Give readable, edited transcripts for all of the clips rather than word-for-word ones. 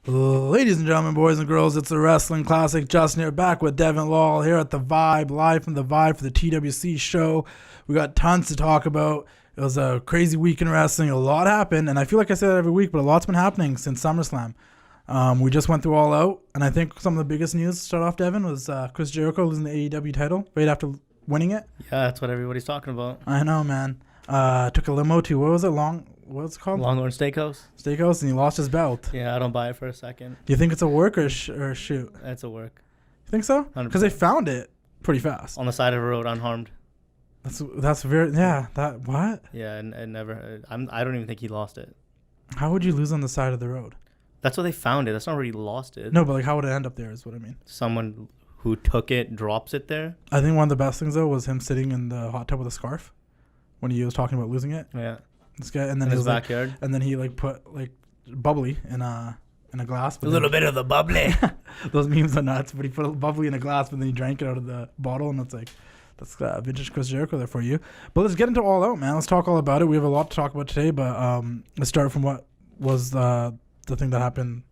Ladies and gentlemen, boys and girls, it's the Wrestling Classic. Justin here, back with Devon Lawal here at the Vibe, live from the Vibe for the TWC Show. We got tons to talk about. It was a crazy week in wrestling. A lot happened, and I feel like I say that every week, but a lot's been happening since SummerSlam. We just went through All Out, and I think some of the biggest news to start off, Devon, was Chris Jericho losing the AEW title right after winning it. Yeah, that's what everybody's talking about. I know, man. Took a limo to, what was it called? Longhorn Steakhouse. Steakhouse, and he lost his belt. Yeah, I don't buy it for a second. Do you think it's a work or a shoot? It's a work. You think so? 100%. Because they found it pretty fast. On the side of a road, unharmed. That's very, yeah, that, what? Yeah, and never, I don't even think he lost it. How would you lose on the side of the road? That's what they found it. That's not where he lost it. No, but like how would it end up there is what I mean. Someone who took it drops it there. I think one of the best things, though, was him sitting in the hot tub with a scarf when he was talking about losing it. Yeah. This guy, and then in his like, backyard. and then he like put like bubbly in a glass. A little bit of the bubbly. Those memes are nuts. But he put a bubbly in a glass, but then he drank it out of the bottle, and it's like, that's vintage Chris Jericho there for you. But let's get into All Out, man. Let's talk all about it. We have a lot to talk about today, but let's start from what was the thing that happened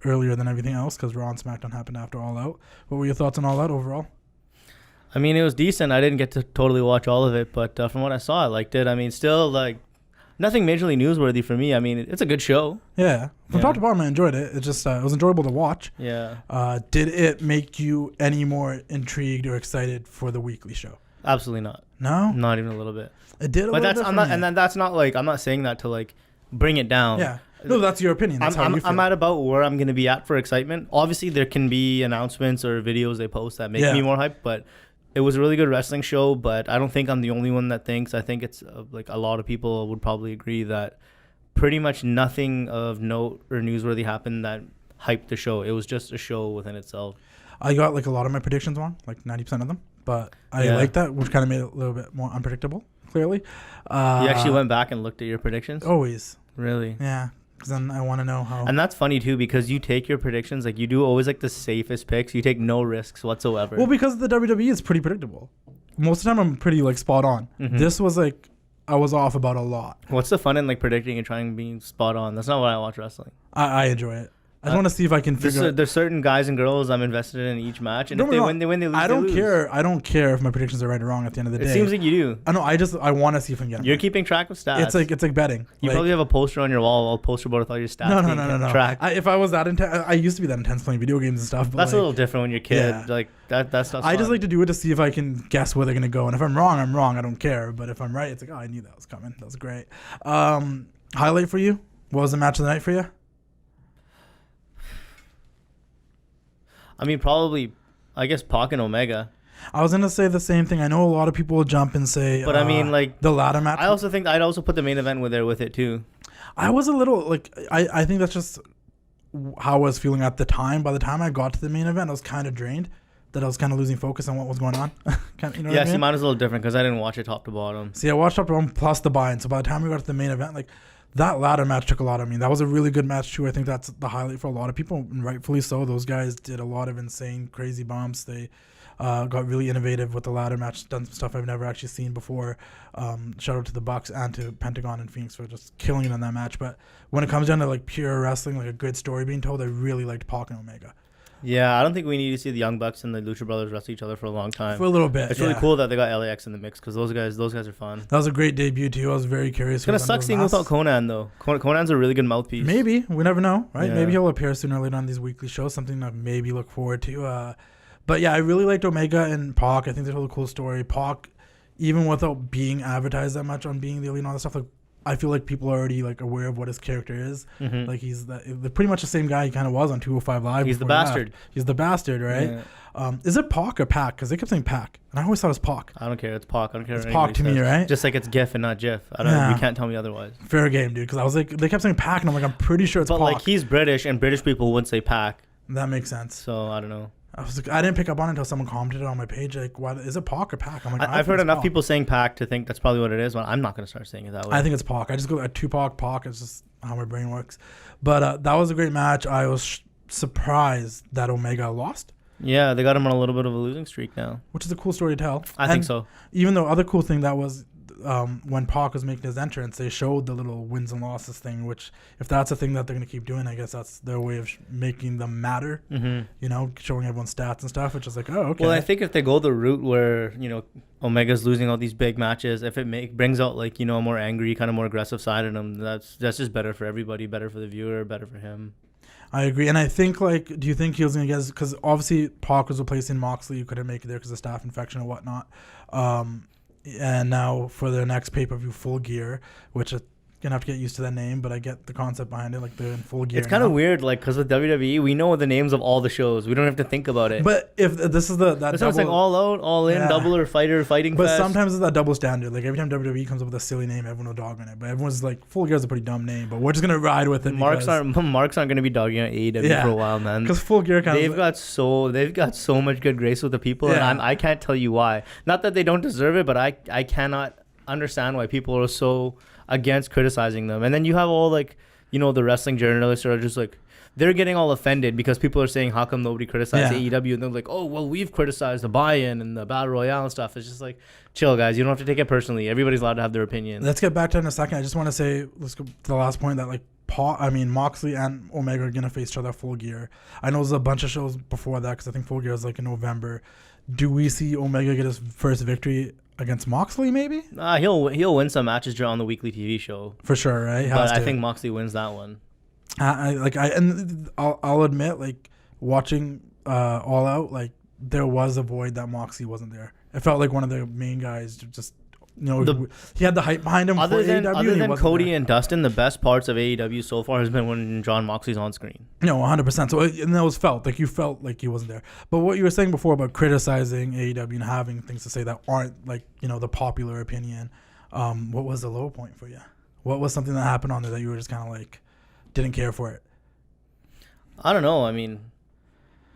earlier than everything else, because Raw and Smackdown happened after All Out. What were your thoughts on All Out overall? I mean, it was decent. I didn't get to totally watch all of it, but from what I saw, I liked it. I mean, still, like, nothing majorly newsworthy for me. I mean, it's a good show. Yeah. From top to bottom, I enjoyed it. It just it was enjoyable to watch. Yeah. Did it make you any more intrigued or excited for the weekly show? Absolutely not. No? Not even a little bit. It did a but little bit. And then that's not like, I'm not saying that to like bring it down. Yeah. No, that's your opinion. That's how you feel. I'm at about where I'm going to be at for excitement. Obviously, there can be announcements or videos they post that make me more hyped, but it was a really good wrestling show. But I don't think I'm the only one that thinks. I think it's like a lot of people would probably agree that pretty much nothing of note or newsworthy happened that hyped the show. It was just a show within itself. I got like a lot of my predictions wrong, like 90% of them, but I like that, which kind of made it a little bit more unpredictable, clearly. You actually went back and looked at your predictions? Always. Really? Yeah. Because then I want to know how. And that's funny, too, because you take your predictions, like, you do always, like, the safest picks. You take no risks whatsoever. Well, because the WWE is pretty predictable. Most of the time, I'm pretty, like, spot on. Mm-hmm. This was, like, I was off about a lot. What's the fun in, like, predicting and trying to be spot on? That's not why I watch wrestling. I enjoy it. I just want to see if I can figure out. There's certain guys and girls I'm invested in each match, and if they win, they win. They lose, I don't they lose. care. I don't care if my predictions are right or wrong at the end of the day. It seems like you do. I know. I want to see if I can get them. You're keeping track of stats. It's like betting. You probably have a poster on your wall, a poster about with all your stats. No. Track. If I was that intense, I used to be that intense playing video games and stuff. But that's a little different when you're a kid. Yeah. Like that's not. I just like to do it to see if I can guess where they're gonna go, and if I'm wrong, I'm wrong. I don't care. But if I'm right, it's like, oh, I knew that was coming. That was great. Highlight for you? What was the match of the night for you? I mean, probably, I guess, Pac and Omega. I was going to say the same thing. I know a lot of people will jump and say... But I mean, like... The ladder match. I also think I'd also put the main event with it, too. I was a little... like I think that's just how I was feeling at the time. By the time I got to the main event, I was kind of drained. That I was kind of losing focus on what was going on. You know what I mean? See, mine was a little different because I didn't watch it top to bottom. See, I watched top to bottom plus the buy-in. So by the time we got to the main event, like... That ladder match took a lot of me. That was a really good match, too. I think that's the highlight for a lot of people, and rightfully so. Those guys did a lot of insane, crazy bumps. They got really innovative with the ladder match, done some stuff I've never actually seen before. Shout out to the Bucks and to Pentagon and Phoenix for just killing it in that match. But when it comes down to like pure wrestling, like a good story being told, I really liked Pac and Omega. Yeah, I don't think we need to see the Young Bucks and the Lucha Brothers wrestle each other for a long time. For a little bit, it's really cool that they got LAX in the mix because those guys are fun. That was a great debut too. I was very curious. It's gonna suck seeing without Conan though. Conan's a really good mouthpiece. Maybe, we never know, right? Yeah. Maybe he'll appear sooner or later on these weekly shows. Something to maybe look forward to. But yeah, I really liked Omega and Pac. I think they told a cool story. Pac, even without being advertised that much on being the elite and all that stuff, like I feel like people are already like aware of what his character is. Mm-hmm. Like he's pretty much the same guy he kind of was on 205 Live. He's the bastard. He's the bastard, right? Yeah. Is it Pac or Pac? Because they kept saying Pac, and I always thought it was Pac. I don't care. It's Pac. I don't care. It's Pac to me, right? Just like it's GIF and not GIF. You can't tell me otherwise. Fair game, dude. Because I was like, they kept saying Pac, and I'm like, I'm pretty sure it's Pac. But like he's British, and British people wouldn't say Pac. That makes sense. So I don't know. I was like, I didn't pick up on it until someone commented on my page. Like, what is it, Pac or Pac? I'm like, I've heard enough people saying Pac to think that's probably what it is. Well, I'm not going to start saying it that way. I think it's Pac. I just go at Tupac, Pac. It's just how my brain works. But that was a great match. I was surprised that Omega lost. Yeah, they got him on a little bit of a losing streak now, which is a cool story to tell. I think so. Even though other cool thing that was when Pac was making his entrance, they showed the little wins and losses thing, which if that's a thing that they're going to keep doing, I guess that's their way of making them matter, you know, showing everyone's stats and stuff, which is like, oh, okay. Well, I think if they go the route where, you know, Omega's losing all these big matches, if it brings out, like, you know, a more angry, kind of more aggressive side in him, that's just better for everybody, better for the viewer, better for him. I agree. And I think, like, do you think he was going to get, because obviously Pac was replacing Moxley, who couldn't make it there because of staph infection and whatnot. And now for their next pay-per-view, Full Gear, which is going to have to get used to that name, but I get the concept behind it, like they're in Full Gear. It's kind of weird, like, because with WWE, we know the names of all the shows. We don't have to think about it. But if this is that sounds like All Out, All In, Double or Fighter, Fighting But Fest. sometimes it's that double standard. Like, every time WWE comes up with a silly name, everyone will dog on it. But everyone's like, Full Gear is a pretty dumb name, but we're just going to ride with it. Marks aren't going to be dogging on AEW for a while, man. Because Full Gear they've got so much good grace with the people, and I can't tell you why. Not that they don't deserve it, but I cannot understand why people are so against criticizing them. And then you have all, like, you know, the wrestling journalists are just like, they're getting all offended because people are saying, how come nobody criticized AEW? And they're like, oh, well, we've criticized the buy-in and the battle royale and stuff. It's just like, chill, guys. You don't have to take it personally. Everybody's allowed to have their opinion. Let's get back to it in a second. I just want to say, let's go to the last point, that, like, Moxley and Omega are going to face each other Full Gear. I know there's a bunch of shows before that because I think Full Gear is like in November. Do we see Omega get his first victory against Moxley, maybe? He'll win some matches on the weekly TV show. For sure, right? But I think Moxley wins that one. I'll admit, like, watching All Out, like, there was a void that Moxley wasn't there. It felt like one of the main guys just, you know, he had the hype behind him. Other than Cody and Dustin, the best parts of AEW so far has been when John Moxley's on screen. No, 100%. So, and that was felt like you felt like he wasn't there. But what you were saying before about criticizing AEW and having things to say that aren't, like, you know, the popular opinion, what was the low point for you? What was something that happened on there that you were just kind of like didn't care for it? I don't know. I mean,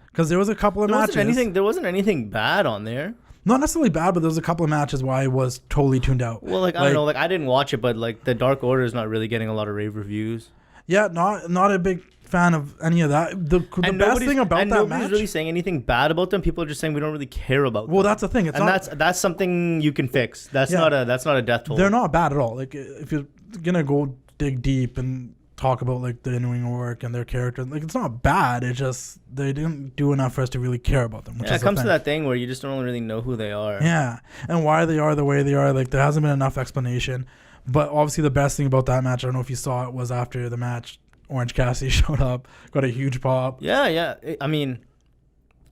because there was a couple of matches. There wasn't anything bad on there. Not necessarily bad, but there was a couple of matches where I was totally tuned out. Well, like, I don't know, like, I didn't watch it, but, like, the Dark Order is not really getting a lot of rave reviews. Yeah, not a big fan of any of that. The best thing about that match, nobody's really saying anything bad about them. People are just saying we don't really care about them. Well, that's the thing. That's something you can fix. That's not a death toll. They're not bad at all. Like, if you're gonna go dig deep and talk about, like, the in-ring work and their character, like, it's not bad. It's just they didn't do enough for us to really care about them. It comes to that thing where you just don't really know who they are. Yeah, and why they are the way they are. Like, there hasn't been enough explanation. But obviously, the best thing about that match, I don't know if you saw it, was after the match, Orange Cassidy showed up, got a huge pop. Yeah. I mean,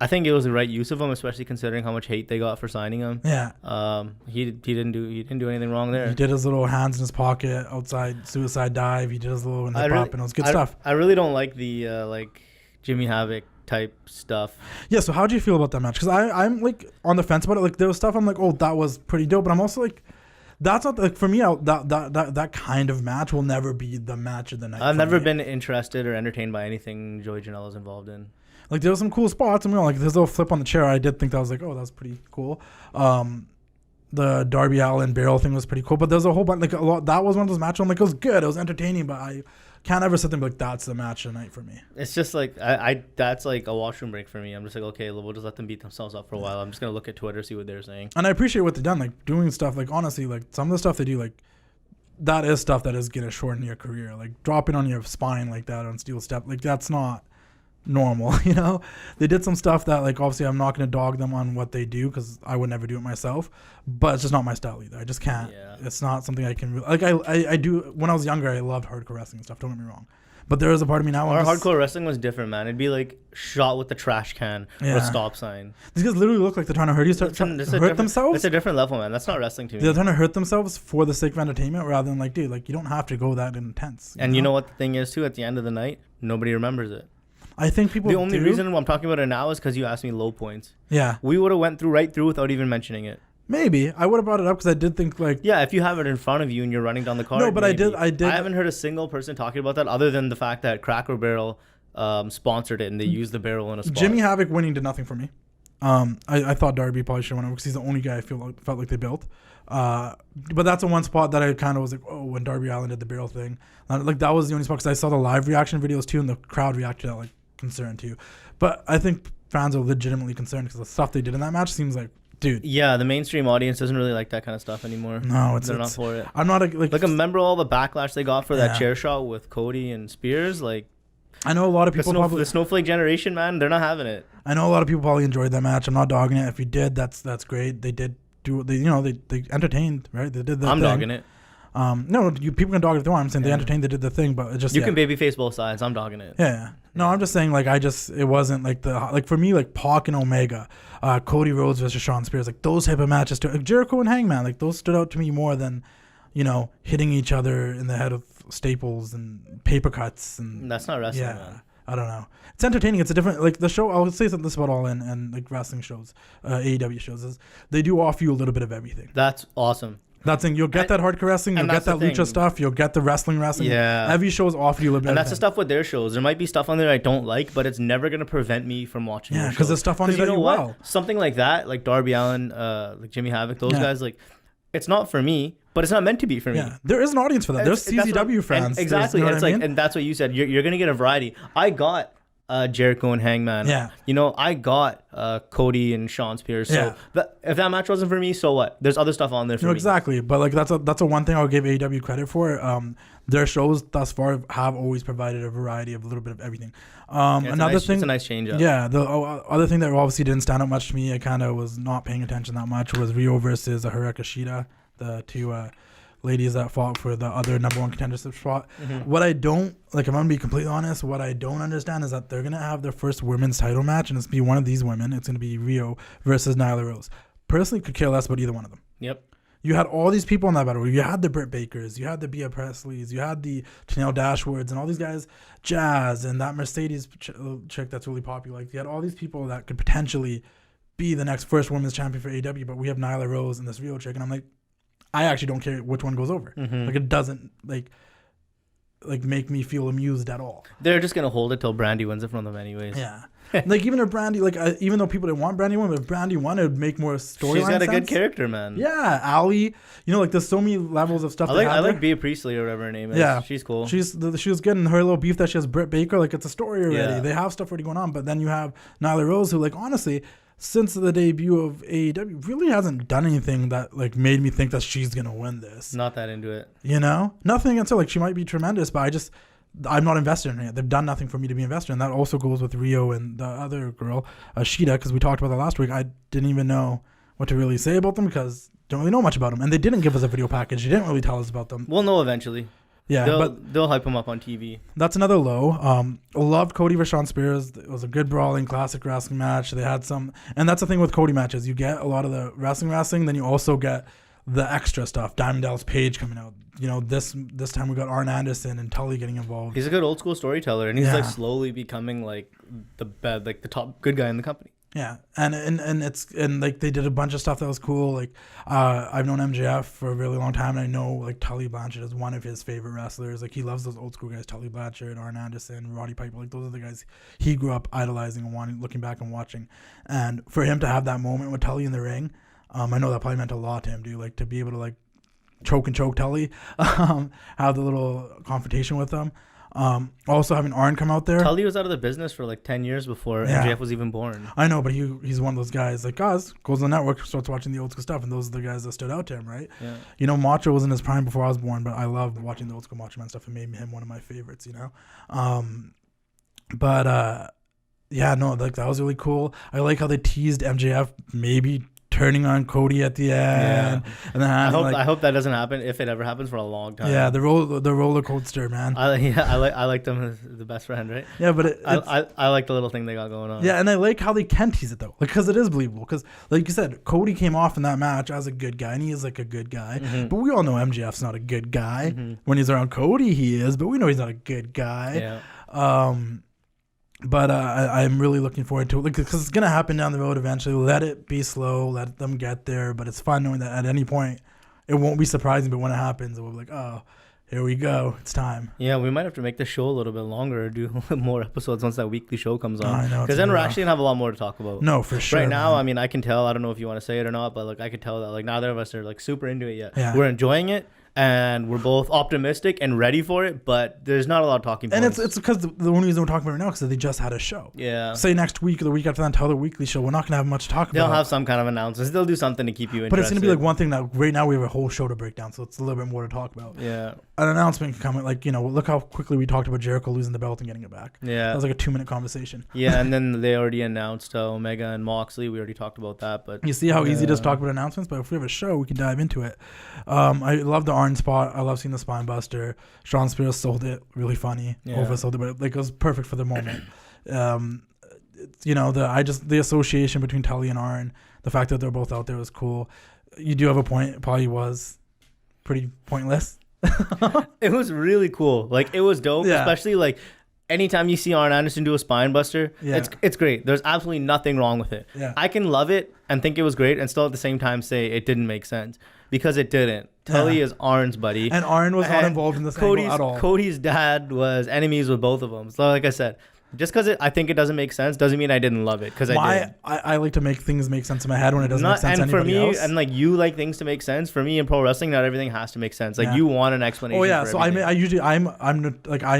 I think it was the right use of him, especially considering how much hate they got for signing him. Yeah. He didn't do anything wrong there. He did his little hands in his pocket outside suicide dive. He did his little hip hop, and it was good stuff. I really don't like the like Jimmy Havoc type stuff. Yeah. So how do you feel about that match? Because I'm like on the fence about it. Like, there was stuff I'm like, oh, that was pretty dope, but I'm also like, that's not, like, for me. That kind of match will never be the match of the night. I've never been interested or entertained by anything Joey Janela's involved in. Like, there was some cool spots. I mean, like, there's a little flip on the chair. I did think that was like, oh, that was pretty cool. The Darby Allin barrel thing was pretty cool. But there's a whole bunch, like, a lot. That was one of those matches. I'm like, it was good. It was entertaining, but I can't ever sit there and be like, that's the match of the night for me. It's just like, that's like a washroom break for me. I'm just like, okay, we'll just let them beat themselves up for a while. I'm just going to look at Twitter, see what they're saying. And I appreciate what they've done, like, doing stuff, like, honestly, like, some of the stuff they do, like, that is stuff that is going to shorten your career. Like, dropping on your spine like that on steel step, like, that's not normal, you know? They did some stuff that, like, obviously I'm not going to dog them on what they do because I would never do it myself, but it's just not my style either. I just can't. Yeah. It's not something I can, like, I do. When I was younger, I loved hardcore wrestling and stuff, don't get me wrong, but there is a part of me now. Our hardcore wrestling was different, man. It'd be like shot with the trash can or a stop sign. These guys literally look like they're trying to hurt you, hurt themselves. It's a different level, man. That's not wrestling to me. They're trying to hurt themselves for the sake of entertainment rather than, like, dude, like, you don't have to go that intense. You know what the thing is too? At the end of the night, nobody remembers it. I think people. The only reason I'm talking about it now is because you asked me low points. Yeah. We would have went right through without even mentioning it. Maybe I would have brought it up because I did think, like. Yeah, if you have it in front of you and you're running down the card. No, but maybe. I did. I haven't heard a single person talking about that other than the fact that Cracker Barrel sponsored it and they used the barrel in a spot. Jimmy Havoc winning did nothing for me. I thought Darby probably should have won over because he's the only guy I felt like they built. But that's the one spot that I kind of was like, oh, when Darby Allin did the barrel thing, like, that was the only spot because I saw the live reaction videos too and the crowd reacted to that, like, concerned too. But I think fans are legitimately concerned because the stuff they did in that match seems like dude. Yeah, the mainstream audience doesn't really like that kind of stuff anymore. No, they're not for it. I'm not like remember all the backlash they got for that chair shot with Cody and Spears? Like, I know a lot of people the Snowflake generation, man, they're not having it. I know a lot of people probably enjoyed that match. I'm not dogging it. If you did, that's great. They did do they entertained, right? They did the I'm thing. dogging it. No, people can dog it if they want. I'm saying they entertained, they did the thing, but it just you can babyface both sides. I'm dogging it. Yeah. No, I'm just saying it wasn't like for me, like Pac and Omega, Cody Rhodes versus Shawn Spears, like those type of matches, Jericho and Hangman, like those stood out to me more than, hitting each other in the head with staples and paper cuts and that's not wrestling. Yeah, man. I don't know. It's entertaining. It's a different the show. I'll say something about All In and like wrestling shows, AEW shows is they do offer you a little bit of everything. That's awesome. That's thing. You'll get that hardcore wrestling. You'll get that lucha stuff. You'll get the wrestling. Yeah. Every show is offered you a little bit. And that's the stuff with their shows. There might be stuff on there I don't like, but it's never gonna prevent me from watching. Yeah, because there's stuff on there that you know. Something like that, like Darby Allin, like Jimmy Havoc, those guys, like it's not for me, but it's not meant to be for me. Yeah, there is an audience for that. There's CZW fans. Exactly. It's like, and that's what you said. You're gonna get a variety. I got Jericho and Hangman. Yeah. I got Cody and Shawn Spears. So if that match wasn't for me, so what? There's other stuff on there for me. Exactly. But like that's a one thing I'll give AEW credit for. Their shows thus far have always provided a variety of a little bit of everything. Another thing, it's a nice change up. Yeah. The other thing that obviously didn't stand out much to me, I kind of was not paying attention that much, was Ryo versus Hiraka Shida, the two ladies that fought for the other number one contendership spot. Mm-hmm. What I don't like, I'm gonna be completely honest, what I don't understand is that they're gonna have their first women's title match, and it's gonna be one of these women. It's gonna be Ryo versus Nyla Rose. Personally, could care less about either one of them. Yep. You had all these people in that battle. You had the Britt Bakers, you had the Bea Presleys, you had the Janelle Dashwoods, and all these guys, Jazz, and that Mercedes chick that's really popular. Like, you had all these people that could potentially be the next first women's champion for AEW, but we have Nyla Rose and this Ryo chick, and I'm like, I actually don't care which one goes over. Mm-hmm. Like, it doesn't like make me feel amused at all. They're just gonna hold it till Brandy wins it from them anyways. Yeah. Like, even if Brandy, even though people didn't want Brandy win, if Brandy won, it would make more storyline. She's got a good character, man. Yeah, Allie. there's so many levels of stuff. I like Bea Priestley or whatever her name is. Yeah, she's cool. She was good, and her little beef that she has Britt Baker, like, it's a story already. Yeah. They have stuff already going on, but then you have Nyla Rose, who, like, honestly, since the debut of AEW, really hasn't done anything that, like, made me think that she's gonna win this. Not that into it. Nothing against her. Like, she might be tremendous, but I'm not invested in her yet. They've done nothing for me to be invested in. That also goes with Ryo and the other girl, Shida, because we talked about that last week. I didn't even know what to really say about them because don't really know much about them. And they didn't give us a video package. They didn't really tell us about them. We'll know eventually. Yeah, they'll hype them up on TV. That's another low. Loved Cody versus Shawn Spears. It was a good brawling, classic wrestling match. They had some, and that's the thing with Cody matches. You get a lot of the wrestling, then you also get the extra stuff. Diamond Dallas Page coming out. This time we got Arn Anderson and Tully getting involved. He's a good old school storyteller, and he's like slowly becoming like the top good guy in the company. Yeah, and like they did a bunch of stuff that was cool. Like I've known MJF for a really long time, and I know like Tully Blanchard is one of his favorite wrestlers. Like, he loves those old school guys, Tully Blanchard, Arn Anderson, Roddy Piper. Like, those are the guys he grew up idolizing and looking back and watching. And for him to have that moment with Tully in the ring, I know that probably meant a lot to him, dude. Like, to be able to like choke Tully, have the little confrontation with them. Also having Arn come out there. Tully was out of the business for like 10 years before MJF was even born. I know, but he's one of those guys like goes on the network, starts watching the old school stuff, and those are the guys that stood out to him, right? Yeah. Macho was in his prime before I was born, but I loved watching the old school Macho Man stuff. It made him one of my favorites, yeah, no, like, that was really cool. I like how they teased MJF maybe turning on Cody at the end. Yeah. And then I hope that doesn't happen, if it ever happens, for a long time. Yeah, the roller coaster, man. I like them as the best friend, right? Yeah, but I like the little thing they got going on. Yeah, and I like how they can tease it though, because it is believable. Because like you said, Cody came off in that match as a good guy, and he is like a good guy. Mm-hmm. But we all know MJF's not a good guy. Mm-hmm. When he's around Cody, he is, but we know he's not a good guy. Yeah. But I'm really looking forward to it because it's going to happen down the road eventually. Let it be slow. Let them get there. But it's fun knowing that at any point it won't be surprising. But when it happens, it will be like, oh, here we go. It's time. Yeah, we might have to make the show a little bit longer or do more episodes once that weekly show comes on. I know. Because then we're actually going to have a lot more to talk about. No, for sure. Right now, I can tell. I don't know if you want to say it or not, but like I can tell that like neither of us are like super into it yet. Yeah. We're enjoying it. and we're both optimistic and ready for it, but there's not a lot of talking points. And it's because the only reason we're talking about it right now is because they just had a show. Yeah. Say next week or the week after that until the weekly show, we're not going to have much to talk about. They'll have some kind of announcements. They'll do something to keep you interested. But it's going to be like one thing that right now we have a whole show to break down, so it's a little bit more to talk about. Yeah. An announcement can come, like, look how quickly we talked about Jericho losing the belt and getting it back. Yeah. That was like a 2-minute conversation. Yeah, and then they already announced Omega and Moxley. We already talked about that, but you see how easy it is to talk about announcements, but if we have a show, we can dive into it. I love the Arn spot. I love seeing the spine buster. Shawn Spears sold it, really funny. Oversold it, but like it was perfect for the moment. The association between Tully and Arn, the fact that they're both out there was cool. You do have a point. It probably was pretty pointless. It was really cool. Like, it was dope, especially like anytime you see Arn Anderson do a spine buster, it's great. There's absolutely nothing wrong with it. Yeah. I can love it and think it was great and still at the same time say it didn't make sense, because it didn't. Tully is Arn's buddy. And Arn was not involved in this angle at all. Cody's dad was enemies with both of them. So like I said, just because I think it doesn't make sense doesn't mean I didn't love it, because I did. I like to make things make sense in my head when it doesn't make sense to anybody else. And like, you like things to make sense. For me in pro wrestling, not everything has to make sense. Like, you want an explanation. Oh yeah, so I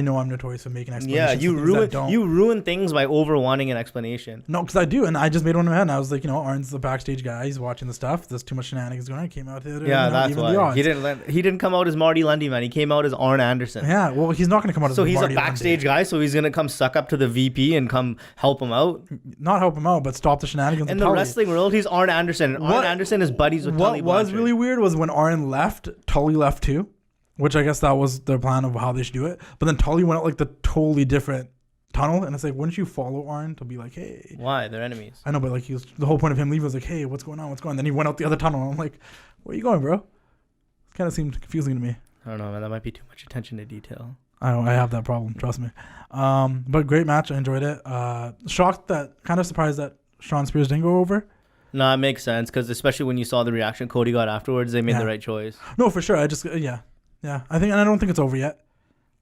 know I'm notorious for making explanations. Yeah, you ruin things by over wanting an explanation. No, because I do, and I just made one in my head, and I was like, Arn's the backstage guy. He's watching the stuff. There's too much shenanigans going on. He came out there. Yeah, that's why he didn't come out as Marty Lundy, man. He came out as Arn Anderson. Yeah, well, he's not going to come out as Marty Lundy. So he's a backstage guy. So he's going to come suck up to the VP and come help him out. Not help him out, but stop the shenanigans. In the wrestling world, he's Arn Anderson. Arn Anderson is buddies with Tully Blanchard. What was really weird was when Arn left, Tully left too, which I guess that was their plan of how they should do it. But then Tully went out like the totally different tunnel, and it's like, wouldn't you follow Arn to be like, hey? Why? They're enemies. I know, but like, the whole point of him leaving was like, hey, what's going on? Then he went out the other tunnel, and I'm like, where are you going, bro? It kind of seemed confusing to me. I don't know, man. That might be too much attention to detail. I have that problem, trust me. But great match. I enjoyed it. Kind of surprised that Shawn Spears didn't go over. No, it makes sense, because especially when you saw the reaction Cody got afterwards, they made the right choice. No, for sure. I just, I don't think it's over yet.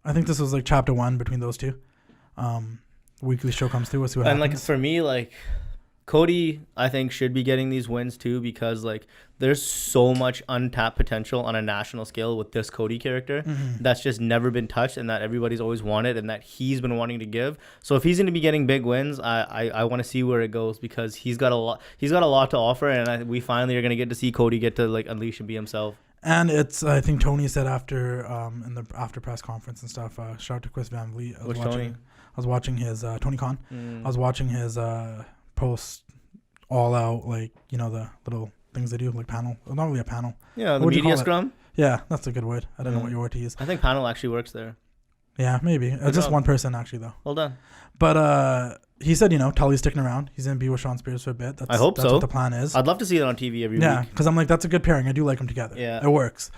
I think this was like chapter 1 between those two. Weekly show comes through. We'll see what happens. And like, for me, like, Cody, I think, should be getting these wins too, because like, there's so much untapped potential on a national scale with this Cody character that's just never been touched, and that everybody's always wanted, and that he's been wanting to give. So if he's going to be getting big wins, I want to see where it goes, because he's got a lot to offer, and we finally are going to get to see Cody get to like unleash and be himself. And it's, I think Tony said after in the after press conference and stuff, shout out to Chris Van Vliet. I was watching his Tony Khan. I was watching his post all out, like, the little things they do, like panel. Well, not really a panel. Yeah, the media scrum. Yeah, that's a good word. I don't know what your word to use. I think panel actually works there. Yeah, maybe. Just one person actually though. Hold on. But he said, Tully's sticking around. He's gonna be with Shawn Spears for a bit. I hope that's so. What the plan is. I'd love to see it on TV every week. Yeah, because I'm like, that's a good pairing. I do like them together. Yeah, it works.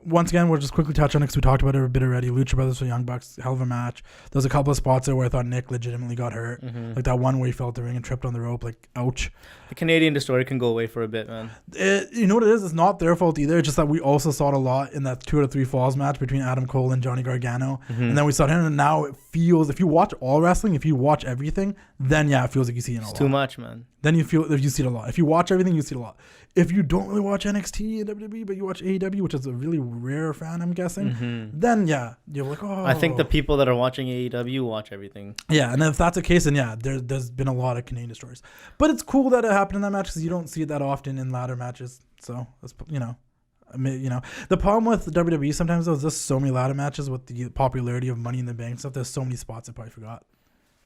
Once again, we'll just quickly touch on it because we talked about it a bit already. Lucha Brothers for Young Bucks, hell of a match. There was a couple of spots there where I thought Nick legitimately got hurt. Like that one where he fell at the ring and tripped on the rope, like, ouch. The Canadian Destroyer can go away for a bit, man. You know what it is? It's not their fault either. It's just that we also saw it a lot in that 2 out of 3 falls match between Adam Cole and Johnny Gargano. And then we saw him, and now it feels, if you watch all wrestling, if you watch everything, then it feels like you see it a lot. It's too much, man. Then you see it a lot. If you watch everything, you see it a lot. If you don't really watch NXT and WWE, but you watch AEW, which is a really rare fan, I'm guessing, then you're like, oh. I think the people that are watching AEW watch everything. Yeah, and if that's the case, then there's been a lot of Canadian Destroyers. But it's cool that it happened in that match because you don't see it that often in ladder matches. So that's, the problem with the WWE sometimes there's just so many ladder matches with the popularity of Money in the Bank and stuff. There's so many spots I probably forgot.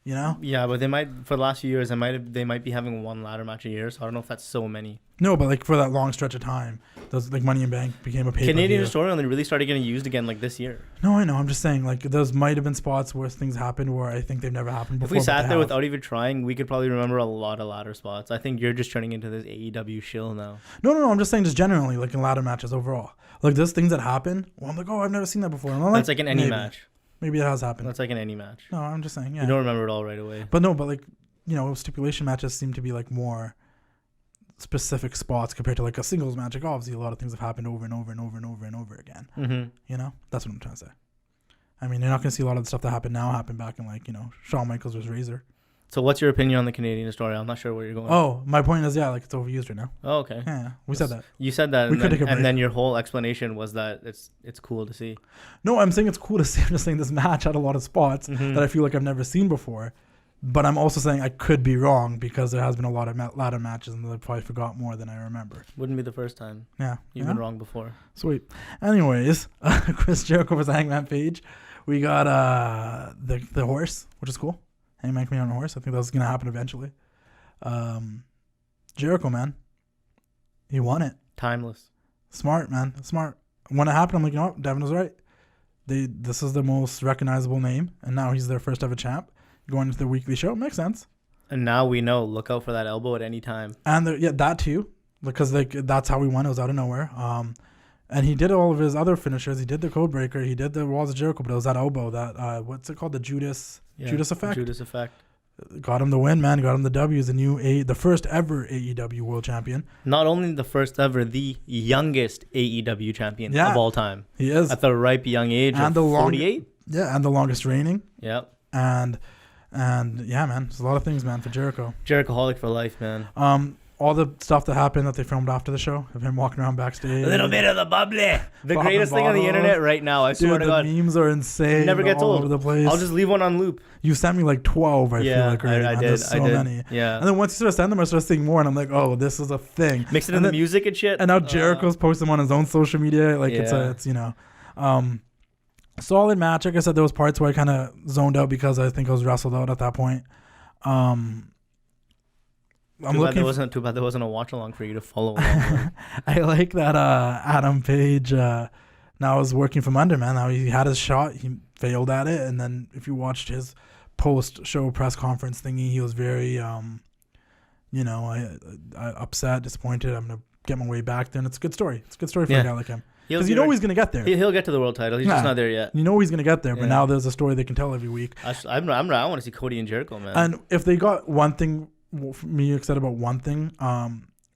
Yeah, but they might, for the last few years, they might be having one ladder match a year, so I don't know if that's so many. No, but like for that long stretch of time, those like Money in Bank became a pay-per-view. Canadian Destroyer only really started getting used again like this year. No, I know. I'm just saying, like, those might have been spots where things happened where I think they've never happened before. If we sat there without even trying, we could probably remember a lot of ladder spots. I think you're just turning into this AEW shill now. No. I'm just saying, just generally, like in ladder matches overall, like there's things that happen. Well, I'm like, oh, I've never seen that before. And I'm that's like in any match. Maybe it has happened. That's like in any match. No, I'm just saying, yeah. You don't remember it all right away. But like, stipulation matches seem to be like more specific spots compared to like a singles match. Like obviously a lot of things have happened over and over and over and over and over again. That's what I'm trying to say. I mean, you're not going to see a lot of the stuff that happened now happen back in like, Shawn Michaels was Razor. So what's your opinion on the Canadian story? I'm not sure where you're going. Oh, my point is, it's overused right now. Oh, okay. Yeah, we said that. You said that, and then your whole explanation was that it's cool to see. No, I'm saying it's cool to see. I'm just saying this match had a lot of spots that I feel like I've never seen before. But I'm also saying I could be wrong because there has been a lot of ladder matches and I probably forgot more than I remember. Wouldn't be the first time. Yeah. You've been wrong before. Sweet. Anyways, Chris Jericho versus Hangman Page. We got the horse, which is cool. Hangman coming on a horse. I think that's going to happen eventually. Jericho, man. He won it. Timeless. Smart, man. Smart. When it happened, I'm like, you know what? Devon was right. This is the most recognizable name, and now he's their first ever champ. Going into the weekly show makes sense. And now we know. Look out for that elbow at any time. And that too, because that's how we won. It was out of nowhere. And he did all of his other finishers. He did the code breaker. He did the walls of Jericho, but it was that elbow, that what's it called, the Judas effect. Judas effect. Got him the win, man. Got him the W. He's the first ever AEW World Champion. Not only the first ever, the youngest AEW champion of all time. He is at the ripe young age of 48. Yeah, and the longest reigning. Yep. And yeah, man, there's a lot of things, man, for Jericho. Jerichoholic for life, man. All the stuff that happened that they filmed after the show of him walking around backstage. A little bit of the bubbly. The greatest thing on the internet right now. I swear to God. The memes are insane. It never gets all old. over the place. I'll just leave one on loop. You sent me like 12, I feel like. Right? I did. There's so many. Yeah. And then once you start sending them, I start seeing more, and I'm like, oh, this is a thing. Mixing in the music and shit. And now Jericho's posting them on his own social media. Like, it's solid match. Like I said, there was parts where I kind of zoned out because I think I was wrestled out at that point. Too bad there wasn't a watch along for you to follow along. I like that Adam Page now is working from under, man. Now he had his shot, he failed at it, and then if you watched his post-show press conference thingy, he was very, I upset, disappointed. I'm gonna get my way back there, and it's a good story. It's a good story for a guy like him. Because you know he's going to get there. He'll get to the world title. He's just not there yet. You know he's going to get there, but now there's a story they can tell every week. I want to see Cody and Jericho, man. And if they got one thing, me excited about one thing,